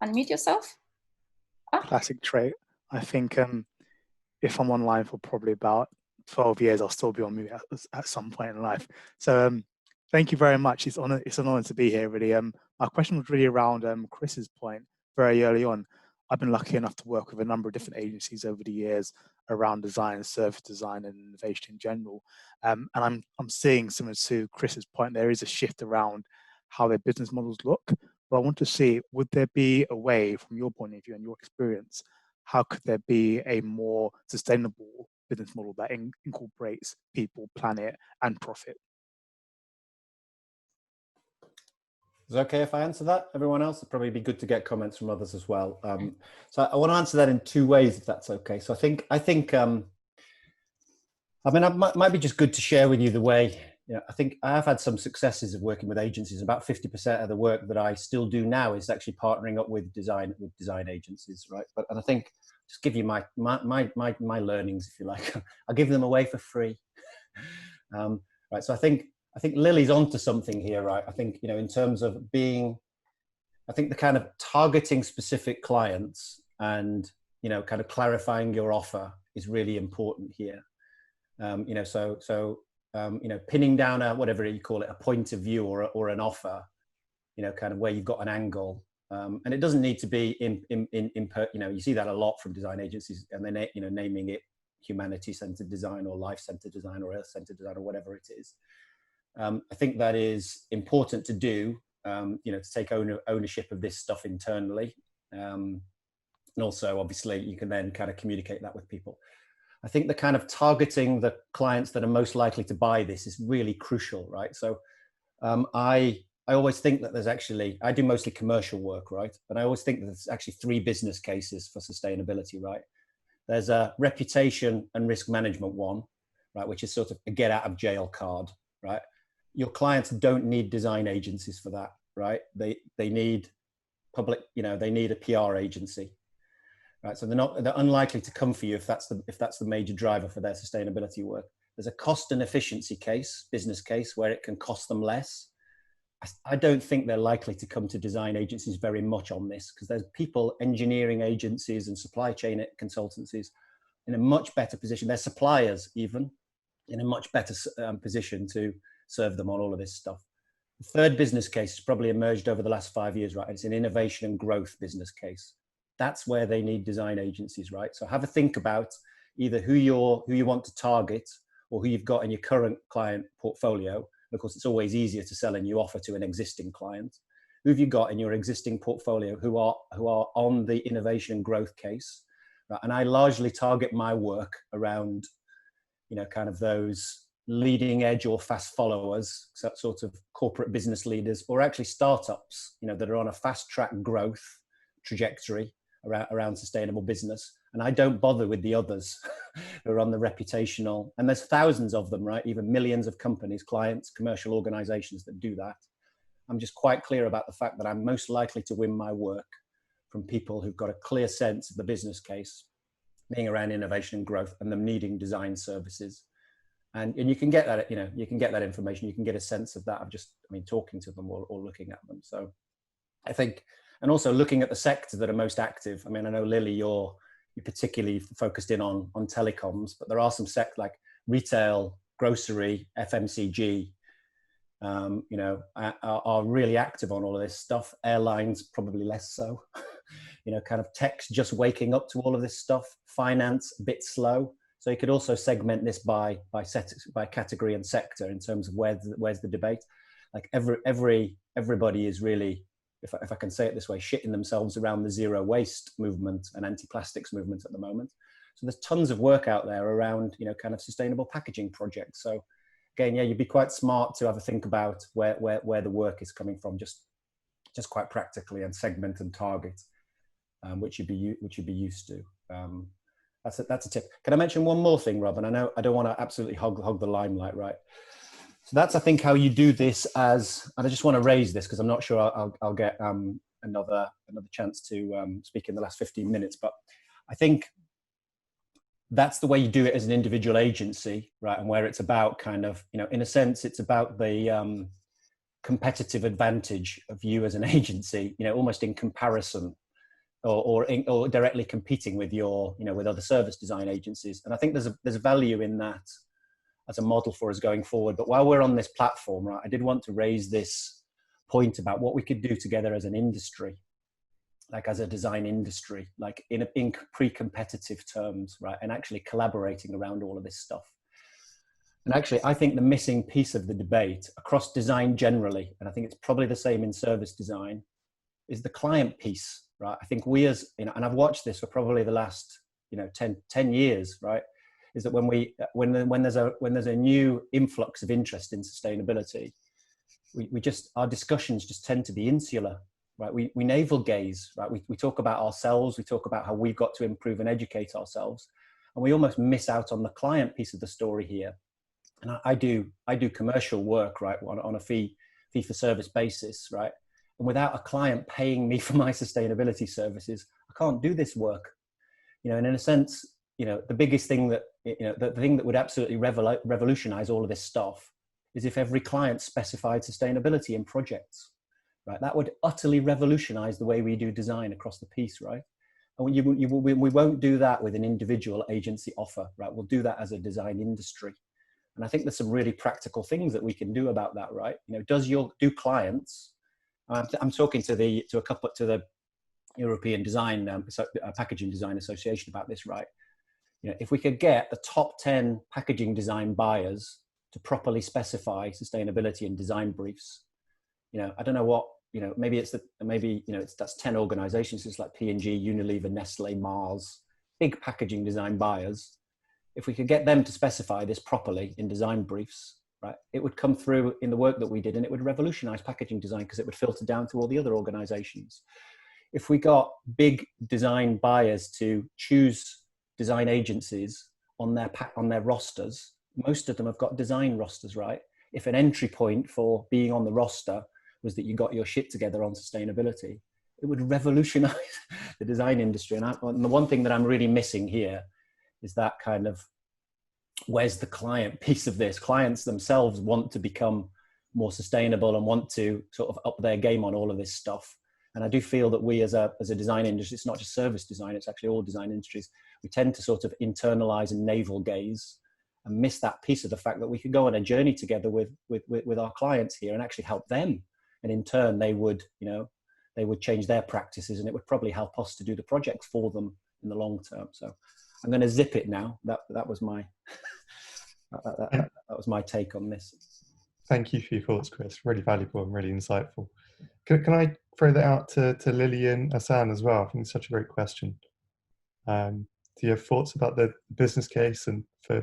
unmute yourself. Classic trait. I think if I'm online for probably about 12 years, I'll still be on mute at some point in life. So thank you very much. It's an honor to be here, really. My question was really around Chris's point very early on. I've been lucky enough to work with a number of different agencies over the years around design, service design, and innovation in general. And I'm seeing, similar to Chris's point, there is a shift around how their business models look. But I want to see, would there be a way, from your point of view and your experience, how could there be a more sustainable business model that incorporates people, planet, and profit? Is it okay if I answer that? Everyone else? It'd probably be good to get comments from others as well. So I want to answer that in two ways, if that's okay. So I think I mean, it might be just good to share with you the way. Yeah, I think I have had some successes of working with agencies. About 50% of the work that I still do now is actually partnering up with design agencies, right? And I think, just give you my learnings, if you like. I'll give them away for free, right? So I think Lily's onto something here, right? I think, you know, in terms of being, I think the kind of targeting specific clients and, you know, kind of clarifying your offer is really important here. You know, you know, pinning down a, whatever you call it, a point of view or an offer, you know, kind of where you've got an angle. And it doesn't need to be you know, you see that a lot from design agencies, and they're, you know, naming it humanity-centered design or life-centered design or earth-centered design or whatever it is. I think that is important to do, you know, to take ownership of this stuff internally. And also, obviously, you can then kind of communicate that with people. I think the kind of targeting the clients that are most likely to buy this is really crucial, right? So I always think that there's actually, I do mostly commercial work, right? But I always think that there's actually three business cases for sustainability, right? There's a reputation and risk management one, right? Which is sort of a get out of jail card, right? Your clients don't need design agencies for that, right? They need public, you know, they need a PR agency. Right, so they're unlikely to come for you if that's the major driver for their sustainability work. There's a cost and efficiency case, business case, where it can cost them less. I don't think they're likely to come to design agencies very much on this, because there's people, engineering agencies and supply chain consultancies, in a much better position. Their suppliers even in a much better position to serve them on all of this stuff. The third business case has probably emerged over the last 5 years, right? It's an innovation and growth business case. That's where they need design agencies, right? So have a think about either who you want to target or who you've got in your current client portfolio. Of course, it's always easier to sell a new offer to an existing client. Who have you got in your existing portfolio who are on the innovation and growth case? Right? And I largely target my work around, you know, kind of those leading edge or fast followers, sort of corporate business leaders, or actually startups, you know, that are on a fast track growth trajectory around sustainable business. And I don't bother with the others who are on the reputational, and there's thousands of them, right? Even millions of companies, clients, commercial organizations that do that. I'm just quite clear about the fact that I'm most likely to win my work from people who've got a clear sense of the business case, being around innovation and growth, and them needing design services. And you can get that, you know, you can get that information, you can get a sense of that of just, I mean, talking to them or looking at them. So I think, and also looking at the sectors that are most active. I mean, I know, Lily, you're particularly focused in on telecoms, but there are some sectors like retail, grocery, FMCG, you know, are really active on all of this stuff. Airlines probably less so. You know, kind of tech's just waking up to all of this stuff. Finance a bit slow. So you could also segment this by category and sector in terms of where's the debate. Like everybody is really, if I can say it this way, shitting themselves around the zero waste movement and anti-plastics movement at the moment. So there's tons of work out there around, you know, kind of sustainable packaging projects. So again, yeah, you'd be quite smart to have a think about where the work is coming from, just quite practically, and segment and target, which you'd be used to. That's a tip. Can I mention one more thing, Rob? And I know I don't want to absolutely hog the limelight, right? So that's, I think, how you do this as, and I just want to raise this because I'm not sure I'll get another chance to speak in the last 15 minutes, but I think that's the way you do it as an individual agency, right? And where it's about kind of, you know, in a sense, it's about the competitive advantage of you as an agency, you know, almost in comparison or directly competing with your, you know, with other service design agencies. And I think there's value in that as a model for us going forward. But while we're on this platform, right, I did want to raise this point about what we could do together as an industry, like as a design industry, like in pre-competitive terms, right, and actually collaborating around all of this stuff. And actually, I think the missing piece of the debate across design generally, and I think it's probably the same in service design, is the client piece, right? I think we as, you know, and I've watched this for probably the last, you know, 10 years, right? Is that when there's a new influx of interest in sustainability, our discussions just tend to be insular, right? We navel gaze, right? We talk about ourselves, we talk about how we've got to improve and educate ourselves, and we almost miss out on the client piece of the story here. And I do commercial work, right, on a fee for service basis, right? And without a client paying me for my sustainability services, I can't do this work, you know. And in a sense, you know, the biggest thing that, you know, the thing that would absolutely revolutionize all of this stuff is if every client specified sustainability in projects, right? That would utterly revolutionize the way we do design across the piece, right? And we won't do that with an individual agency offer, right? We'll do that as a design industry. And I think there's some really practical things that we can do about that, right? You know, do clients, I'm talking to the European Design, Packaging Design Association about this, right? You know, if we could get the top 10 packaging design buyers to properly specify sustainability in design briefs, you know, I don't know what, you know, maybe that's 10 organizations. It's like P&G, Unilever, Nestle, Mars, big packaging design buyers. If we could get them to specify this properly in design briefs, right, it would come through in the work that we did, and it would revolutionize packaging design because it would filter down to all the other organizations. If we got big design buyers to choose design agencies on their rosters, most of them have got design rosters, right? If an entry point for being on the roster was that you got your shit together on sustainability, it would revolutionize the design industry. And the one thing that I'm really missing here is that kind of, where's the client piece of this? Clients themselves want to become more sustainable and want to sort of up their game on all of this stuff. And I do feel that we as a design industry, it's not just service design, it's actually all design industries, we tend to sort of internalize and navel gaze and miss that piece of the fact that we could go on a journey together with our clients here and actually help them. And in turn, they would change their practices, and it would probably help us to do the projects for them in the long term. So I'm going to zip it now. That was my that was my take on this. Thank you for your thoughts, Chris. Really valuable and really insightful. Can I throw that out to Lily and Hassan as well? I think it's such a great question. Do you have thoughts about the business case and for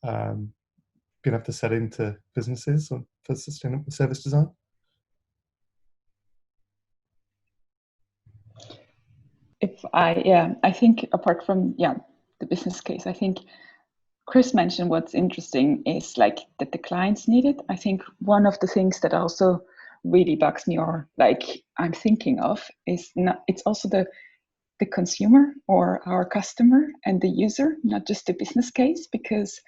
being able to sell into businesses for sustainable service design? I think apart from the business case, I think Chris mentioned what's interesting is like that the clients need it. I think one of the things that also really bugs me, or like I'm thinking of, is it's also the consumer or our customer and the user, not just the business case, because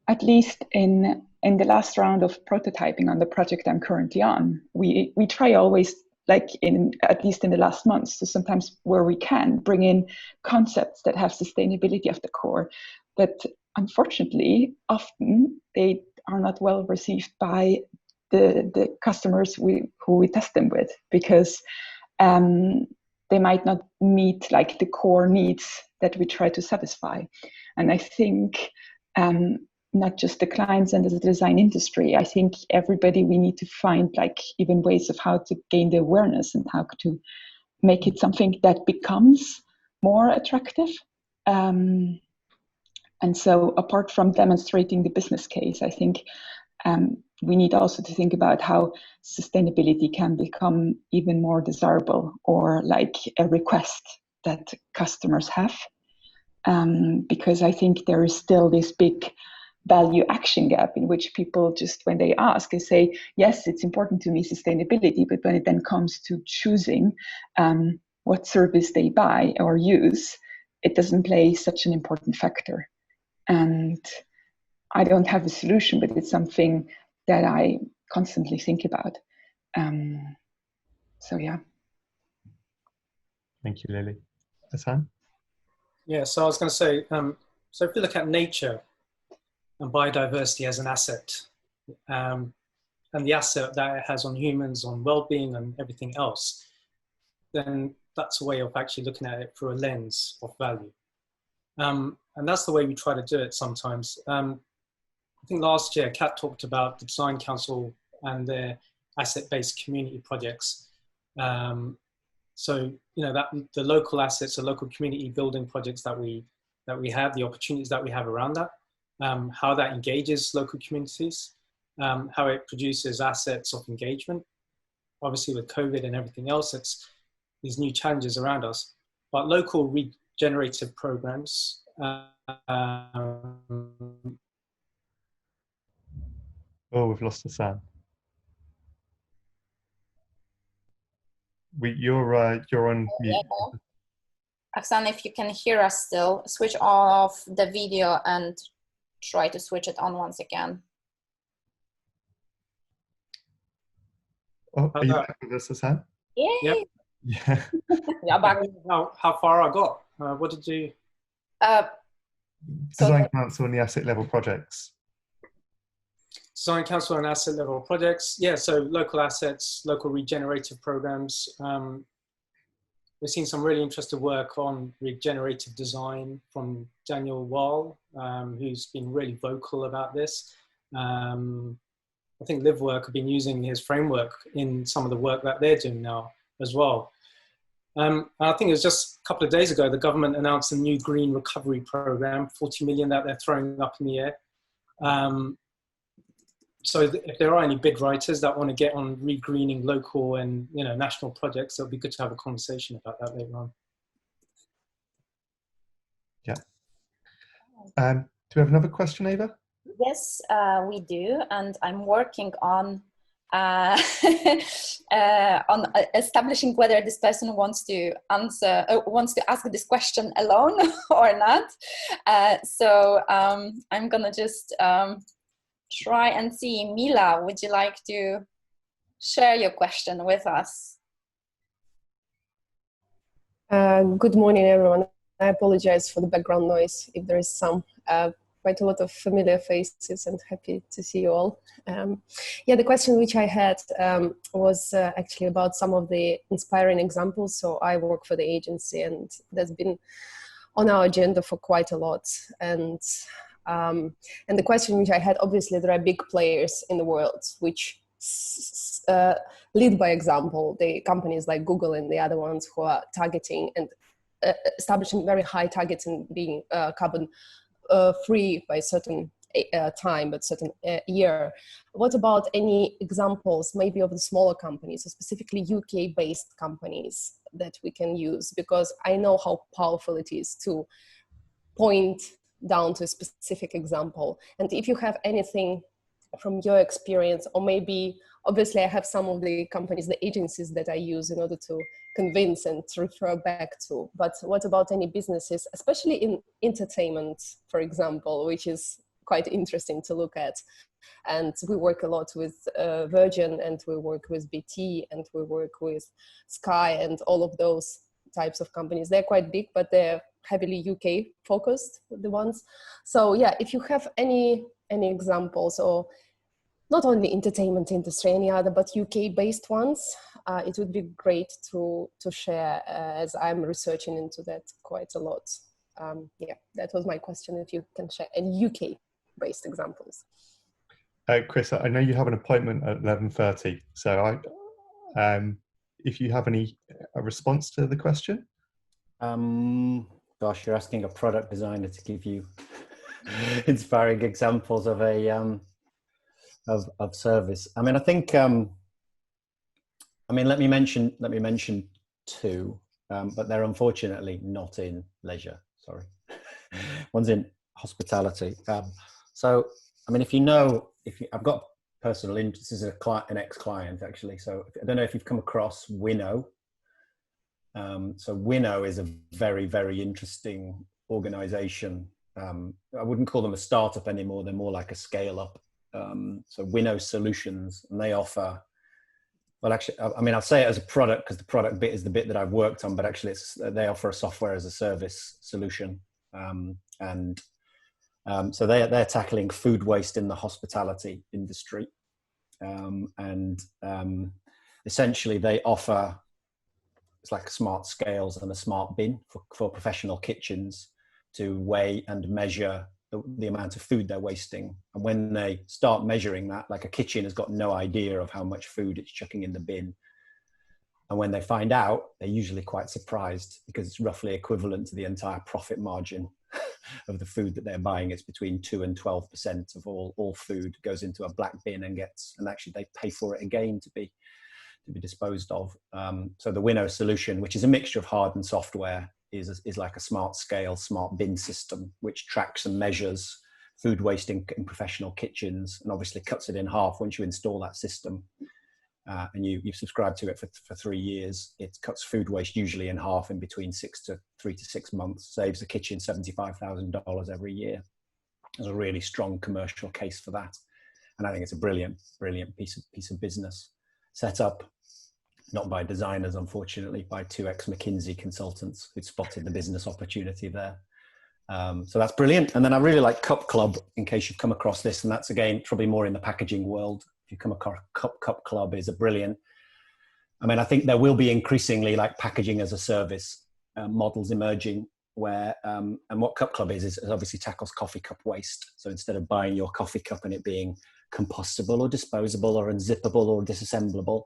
at least in the last round of prototyping on the project I'm currently on, we try always, like at least in the last months, so sometimes where we can bring in concepts that have sustainability at the core, but unfortunately, often they are not well received by the customers who we test them with, because they might not meet like the core needs that we try to satisfy. And I think not just the clients and the design industry, I think everybody, we need to find like even ways of how to gain the awareness and how to make it something that becomes more attractive. And so apart from demonstrating the business case, I think we need also to think about how sustainability can become even more desirable, or like a request that customers have. Because I think there is still this big value action gap in which people just, when they ask, they say, yes, it's important to me, sustainability, but when it then comes to choosing what service they buy or use, it doesn't play such an important factor. And I don't have a solution, but it's something that I constantly think about. So yeah. Thank you, Lily. Hassan? Yeah, so I was going to say, so if you look at nature and biodiversity as an asset, and the asset that it has on humans, on well-being and everything else, then that's a way of actually looking at it through a lens of value. And that's the way we try to do it sometimes. I think last year, Kat talked about the Design Council and their asset-based community projects. So, you know, that the local assets, the local community building projects that we have, the opportunities that we have around that, how that engages local communities, how it produces assets of engagement. Obviously with COVID and everything else, it's these new challenges around us, but local regenerative programs, Oh, we've lost Hassan. You're on mute. Hassan, if you can hear us still, switch off the video and try to switch it on once again. Oh, are you back with us, Hassan? Yay! Yep. Yeah. Yeah, back. How far I got? What did you? Design Council and the asset level projects. Design Council and asset level projects. Yeah, so local assets, local regenerative programs. We've seen some really interesting work on regenerative design from Daniel Wall, who's been really vocal about this. I think LiveWork have been using his framework in some of the work that they're doing now as well. I think it was just a couple of days ago, the government announced a new green recovery program, 40 million that they're throwing up in the air. So if there are any bid writers that want to get on re-greening local and national projects, it'll be good to have a conversation about that later on. Yeah. Do we have another question, Ava? Yes, we do, and I'm working on establishing whether this person wants to answer, wants to ask this question alone or not. So I'm gonna just try and see. Mila, would you like to share your question with us? Good morning, everyone. I apologize for the background noise if there is some. Quite a lot of familiar faces, and happy to see you all. Yeah, the question which I had was actually about some of the inspiring examples. So I work for the agency, and that's been on our agenda for quite a lot. And the question which I had, obviously there are big players in the world which lead by example, the companies like Google and the other ones who are targeting and establishing very high targets in being carbon free by a certain time, but certain year. What about any examples maybe of the smaller companies, or specifically UK-based companies that we can use? Because I know how powerful it is to point down to a specific example. And if you have anything from your experience, or maybe, obviously I have some of the companies, the agencies that I use in order to convince and to refer back to, but what about any businesses, especially in entertainment, for example, which is quite interesting to look at. And we work a lot with Virgin, and we work with BT, and we work with Sky, and all of those types of companies. They're quite big, but they're heavily UK focused, the ones. So yeah, if you have any examples, or not only entertainment industry, any other, but UK-based ones. It would be great to share, as I'm researching into that quite a lot. Yeah, that was my question, if you can share any UK-based examples. Chris, I know you have an appointment at 11:30, so if you have a response to the question? Gosh, you're asking a product designer to give you inspiring examples of a of service. I mean, I think. I mean, let me mention two, but they're unfortunately not in leisure. Sorry, one's in hospitality. So, I mean, I've got personal interest. This is an ex-client actually. So I don't know if you've come across Winnow. So Winnow is a very, very interesting organization. I wouldn't call them a startup anymore. They're more like a scale up. So Winnow Solutions, and they offer, well, actually, I mean, I'll say it as a product because the product bit is the bit that I've worked on, but actually they offer a software as a service solution. So they're tackling food waste in the hospitality industry. Essentially they offer, it's like smart scales and a smart bin for professional kitchens to weigh and measure the amount of food they're wasting. And when they start measuring that, like a kitchen has got no idea of how much food it's chucking in the bin. And when they find out, they're usually quite surprised because it's roughly equivalent to the entire profit margin of the food that they're buying. It's between 2 and 12% of all food goes into a black bin and actually they pay for it again to be disposed of. So the Winnow solution, which is a mixture of hard and software, is like a smart scale, smart bin system, which tracks and measures food waste in professional kitchens and obviously cuts it in half once you install that system. And you subscribe to it for 3 years. It cuts food waste usually in half in between 3 to 6 months, saves the kitchen $75,000 every year. There's a really strong commercial case for that. And I think it's a brilliant piece of business set up, not by designers, unfortunately, by 2 ex-McKinsey consultants who'd spotted the business opportunity there. So that's brilliant. And then I really like Cup Club, in case you've come across this, and that's again probably more in the packaging world. If you come across Cup Club, is a brilliant. I mean, I think there will be increasingly like packaging as a service models emerging where, and what Cup Club is obviously tackles coffee cup waste. So instead of buying your coffee cup and it being compostable or disposable or unzippable or disassemblable,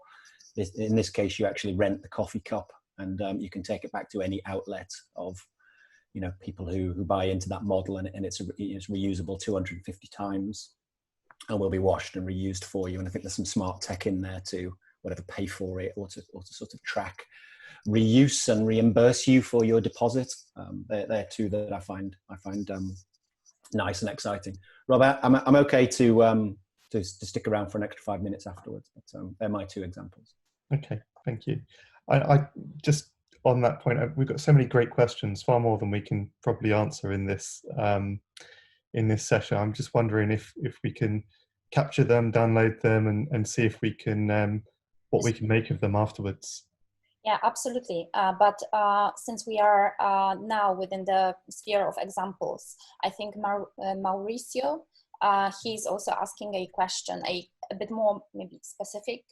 in this case, you actually rent the coffee cup and you can take it back to any outlet of, people who buy into that model, and it's reusable 250 times and will be washed and reused for you. And I think there's some smart tech in there to whatever pay for it or to sort of track reuse and reimburse you for your deposit. They're two that I find nice and exciting. Robert, I'm okay to stick around for an extra 5 minutes afterwards, but they're my 2 examples. Okay, thank you. I just on that point, we've got so many great questions, far more than we can probably answer in this session. I'm just wondering if we can capture them, download them, and see if we can what we can make of them afterwards. Yeah, absolutely. But since we are now within the sphere of examples, I think Mauricio, he's also asking a question, a bit more maybe specific.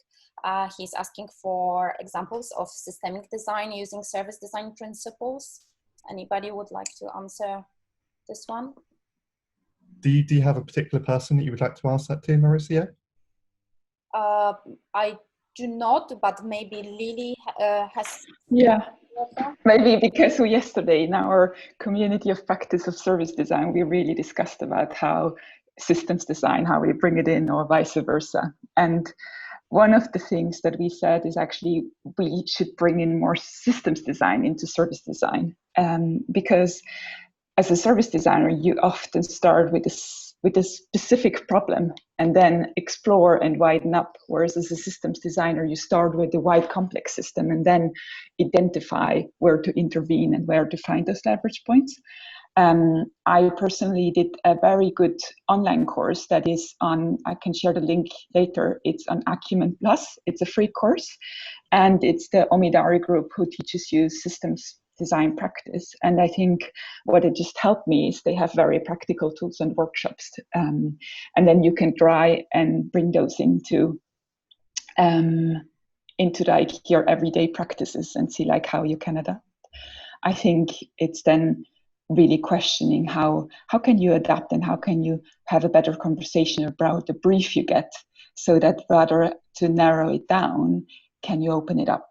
He's asking for examples of systemic design using service design principles. Anybody would like to answer this one? Do you have a particular person that you would like to ask that to, Mauricio? I do not, but maybe Lily has. Yeah, maybe because yesterday in our community of practice of service design, we really discussed about how systems design, how we bring it in or vice versa. And one of the things that we said is actually we should bring in more systems design into service design, because as a service designer, you often start with a specific problem and then explore and widen up. Whereas as a systems designer, you start with a wide complex system and then identify where to intervene and where to find those leverage points. I personally did a very good online course that is on, I can share the link later, it's on Acumen Plus. It's a free course, and it's the Omidari group who teaches you systems design practice. And I think what it just helped me is they have very practical tools and workshops. And then you can try and bring those into like your everyday practices and see like how you can adapt. I think it's then really questioning how can you adapt and how can you have a better conversation about the brief you get, so that rather to narrow it down, can you open it up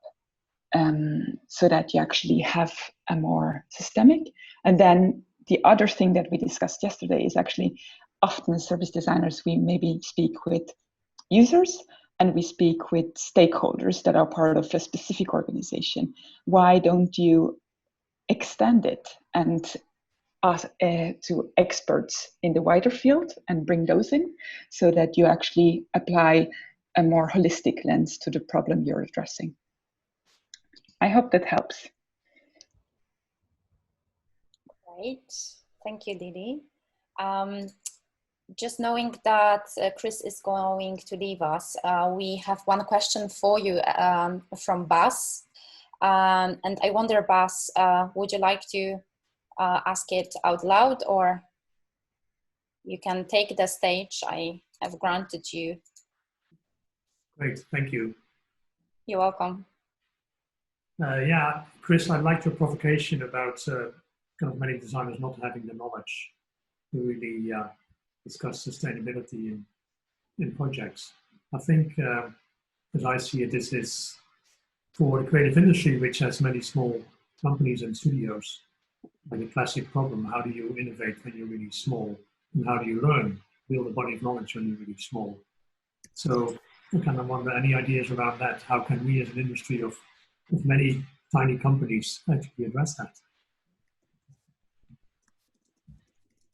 so that you actually have a more systemic. And then the other thing that we discussed yesterday is actually often as service designers, we maybe speak with users and we speak with stakeholders that are part of a specific organization. Why don't you extend it and to experts in the wider field and bring those in, so that you actually apply a more holistic lens to the problem you're addressing? I hope that helps. Great, thank you, Didi. Just knowing that Chris is going to leave us, we have one question for you from Bas. And I wonder, Bas, would you like to ask it out loud, or you can take the stage? I have granted you. Great, thank you. You're welcome. Yeah, Chris, I liked your provocation about kind of many designers not having the knowledge to really discuss sustainability in projects. I think, as I see it, this is for the creative industry, which has many small companies and studios, like a classic problem. How do you innovate when you're really small? And how do you learn, build a body of knowledge when you're really small? So I kind of wonder, any ideas around that? How can we as an industry of many tiny companies actually address that?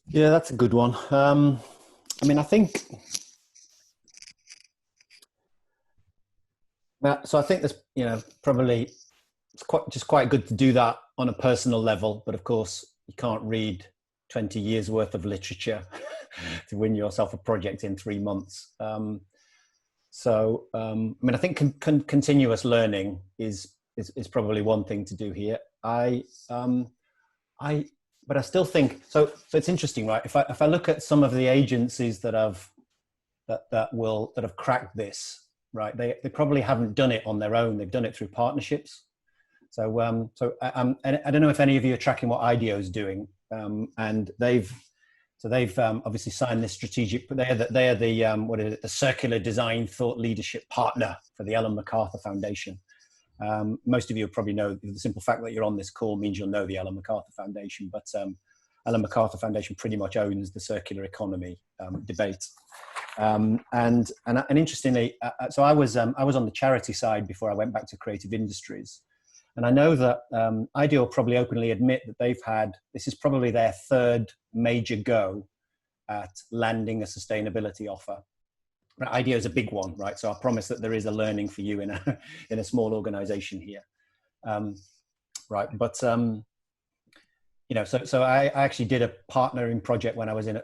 Yeah, that's a good one. I mean, I think, so I think there's, probably it's quite good to do that on a personal level, but of course you can't read 20 years worth of literature to win yourself a project in 3 months. I mean, I think continuous learning is probably one thing to do here. But I still think so it's interesting, right? If I look at some of the agencies that have cracked this, right? They probably haven't done it on their own. They've done it through partnerships. So I don't know if any of you are tracking what IDEO is doing, and they've obviously signed this strategic. They are the circular design thought leadership partner for the Ellen MacArthur Foundation. Most of you probably know the simple fact that you're on this call means you'll know the Ellen MacArthur Foundation, but Ellen MacArthur Foundation pretty much owns the circular economy debate. And interestingly, so I was on the charity side before I went back to creative industries. And I know that IDEO probably openly admit that this is probably their third major go at landing a sustainability offer. But IDEO is a big one, right? So I promise that there is a learning for you in a small organization here, right? But so I actually did a partnering project when I was in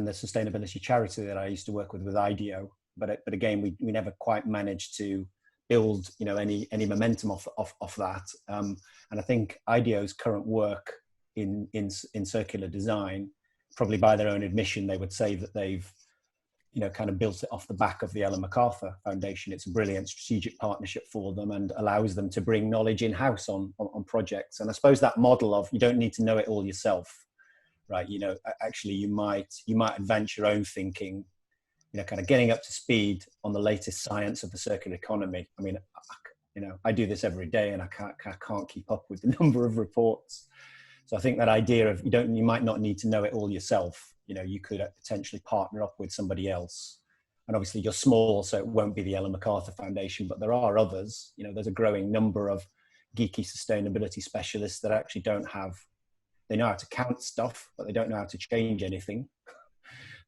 the sustainability charity that I used to work with IDEO. But again, we never quite managed to build any momentum off that. And I think IDEO's current work in circular design, probably by their own admission, they would say that they've kind of built it off the back of the Ellen MacArthur Foundation. It's a brilliant strategic partnership for them and allows them to bring knowledge in-house on projects. And I suppose that model of you don't need to know it all yourself, right? Actually you might advance your own thinking, kind of getting up to speed on the latest science of the circular economy. I mean, I do this every day and I can't keep up with the number of reports. So I think that idea of you might not need to know it all yourself. You could potentially partner up with somebody else. And obviously you're small, so it won't be the Ellen MacArthur Foundation, but there are others. There's a growing number of geeky sustainability specialists that actually they know how to count stuff, but they don't know how to change anything.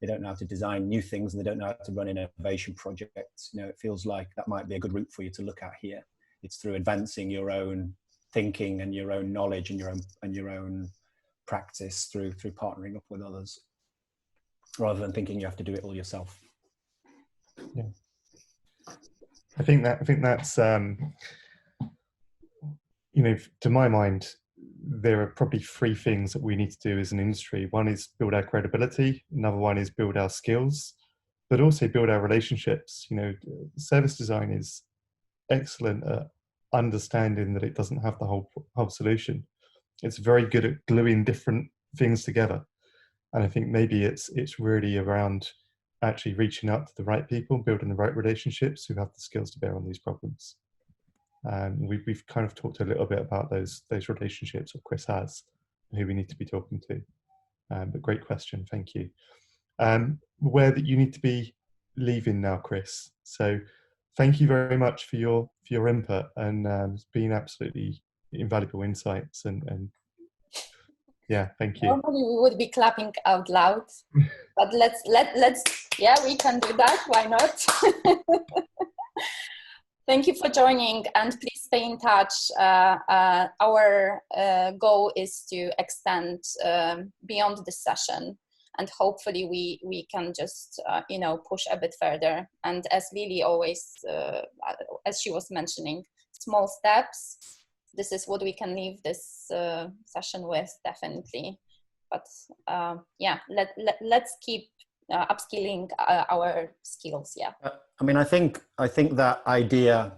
They don't know how to design new things, and they don't know how to run innovation projects. It feels like that might be a good route for you to look at here. It's through advancing your own thinking and your own knowledge and your own practice through partnering up with others, rather than thinking you have to do it all yourself. Yeah, I think that's to my mind, there are probably three things that we need to do as an industry. One is build our credibility. Another one is build our skills, but also build our relationships. You know, service design is excellent at understanding that it doesn't have the whole solution. It's very good at gluing different things together. And I think maybe it's really around actually reaching out to the right people, building the right relationships who have the skills to bear on these problems. We've kind of talked a little bit about those relationships that Chris has, who we need to be talking to. But great question, thank you. Aware that you need to be leaving now, Chris. So thank you very much for your input, and it's been absolutely invaluable insights. And yeah, thank you. Normally we would be clapping out loud, but let's yeah, we can do that. Why not? Thank you for joining, and please stay in touch. Our goal is to extend beyond this session, and hopefully we can just you know, push a bit further. And as Lily always, as she was mentioning, small steps. This is what we can leave this session with, definitely. But yeah, let's keep upskilling our skills. Yeah. I mean, I think that idea,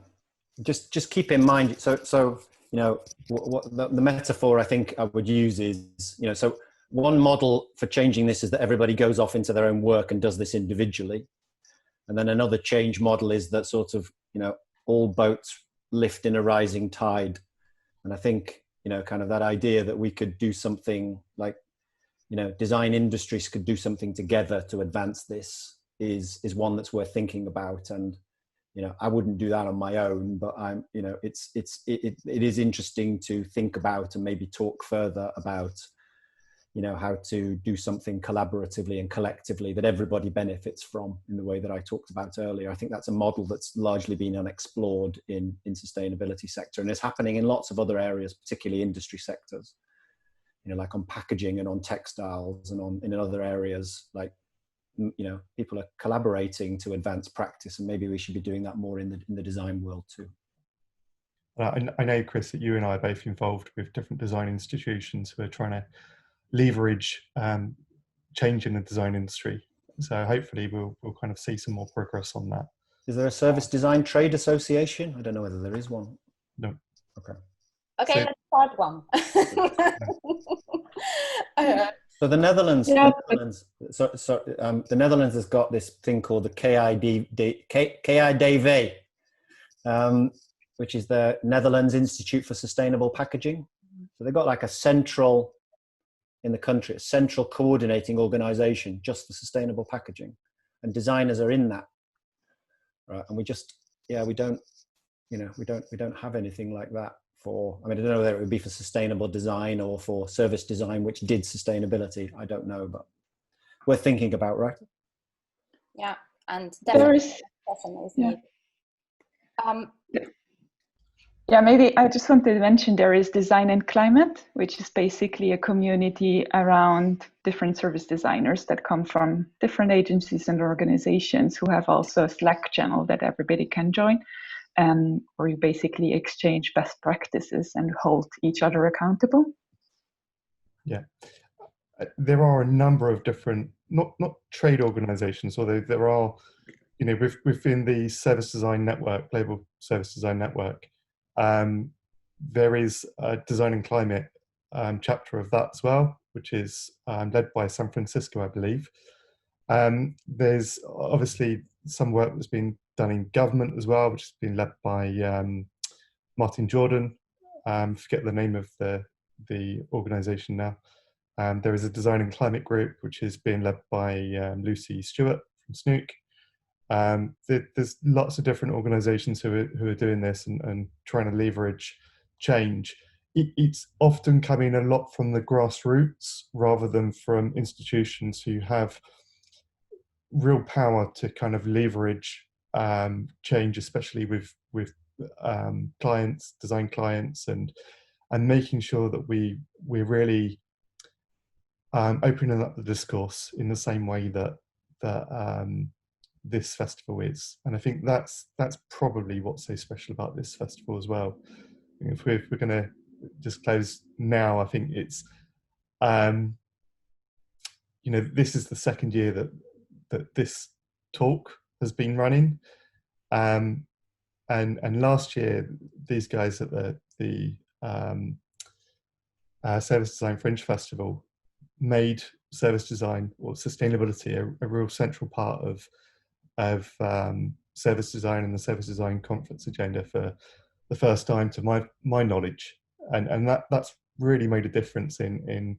just keep in mind. So you know, what the metaphor I think I would use is, you know, so one model for changing this is that everybody goes off into their own work and does this individually, and then another change model is that sort of, you know, all boats lift in a rising tide. And I think, you know, kind of that idea that we could do something like, you know, design industries could do something together to advance this is one that's worth thinking about. And, you know, I wouldn't do that on my own, but I'm, you know, it is interesting to think about and maybe talk further about, you know, how to do something collaboratively and collectively that everybody benefits from in the way that I talked about earlier. I think that's a model that's largely been unexplored in sustainability sector, and it's happening in lots of other areas, particularly industry sectors, you know, like on packaging and on textiles and in other areas, like, you know, people are collaborating to advance practice, and maybe we should be doing that more in the design world too. I know, Chris, that you and I are both involved with different design institutions who are trying to leverage change in the design industry. So hopefully we'll kind of see some more progress on that. Is there a service design trade association? I don't know whether there is one. No. Okay. Okay, So, let's start one. So the Netherlands, Yeah. the Netherlands has got this thing called the KIDV, which is the Netherlands Institute for Sustainable Packaging. So they've got like a central in the country, a central coordinating organization just for sustainable packaging, and designers are in that, right? And we just, yeah, we don't have anything like that for, I mean, I don't know whether it would be for sustainable design or for service design, which did sustainability. I don't know, but we're thinking about, right? Yeah, and definitely is needed. Yeah, maybe I just wanted to mention there is Design and Climate, which is basically a community around different service designers that come from different agencies and organizations who have also a Slack channel that everybody can join, where you basically exchange best practices and hold each other accountable. Yeah, there are a number of different, not trade organizations, although there are, you know, within the service design network, global service design network, there is a Design and Climate chapter of that as well, which is led by San Francisco, I believe. There's obviously some work that's been done in government as well, which has been led by Martin Jordan. Forget the name of the organization now. There is a Design and Climate group, which is being led by Lucy Stewart from Snook. There's lots of different organizations who are doing this and trying to leverage change. It's often coming a lot from the grassroots rather than from institutions who have real power to kind of leverage change, especially with clients, design clients, and making sure that we're really opening up the discourse in the same way that this festival is. And I think that's probably what's so special about this festival as well. If we're going to disclose now, I think it's, you know, this is the second year that this talk has been running. And last year, these guys at the Service Design Fringe Festival made service design or sustainability a real central part of service design and the service design conference agenda for the first time, to my knowledge, and that's really made a difference in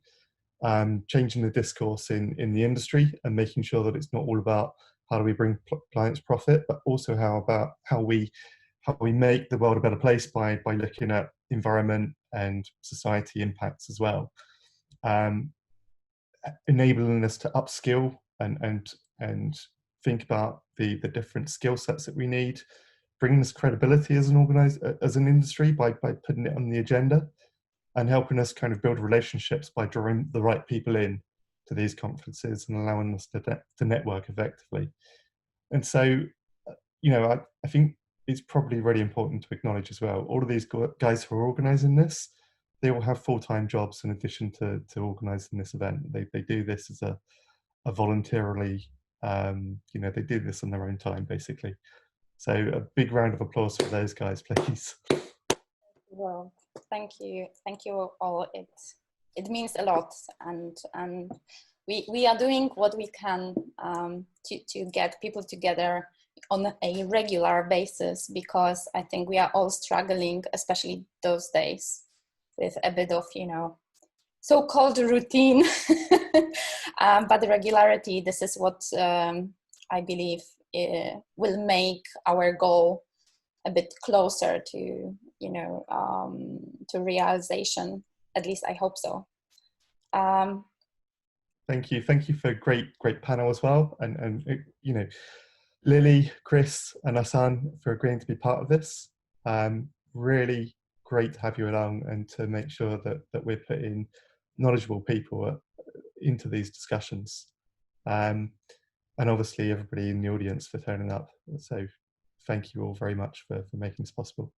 changing the discourse in the industry and making sure that it's not all about how do we bring clients profit, but also how we make the world a better place by looking at environment and society impacts as well, enabling us to upskill and think about the different skill sets that we need, bringing us credibility as an industry by putting it on the agenda, and helping us kind of build relationships by drawing the right people in to these conferences and allowing us to network effectively. And so, you know, I think it's probably really important to acknowledge as well, all of these guys who are organising this, they all have full-time jobs in addition to organising this event. They do this as a voluntarily, you know, they do this on their own time, basically. So a big round of applause for those guys, please. Well, thank you all. It means a lot, and we are doing what we can to get people together on a regular basis, because I think we are all struggling, especially those days, with a bit of, you know, so-called routine. But the regularity, this is what I believe will make our goal a bit closer to, you know, to realization. At least I hope so. Thank you for a great panel as well, and you know, Lily, Chris, and Hassan for agreeing to be part of this. Really great to have you along and to make sure that we're putting knowledgeable people into these discussions. And obviously everybody in the audience for turning up. So thank you all very much for making this possible.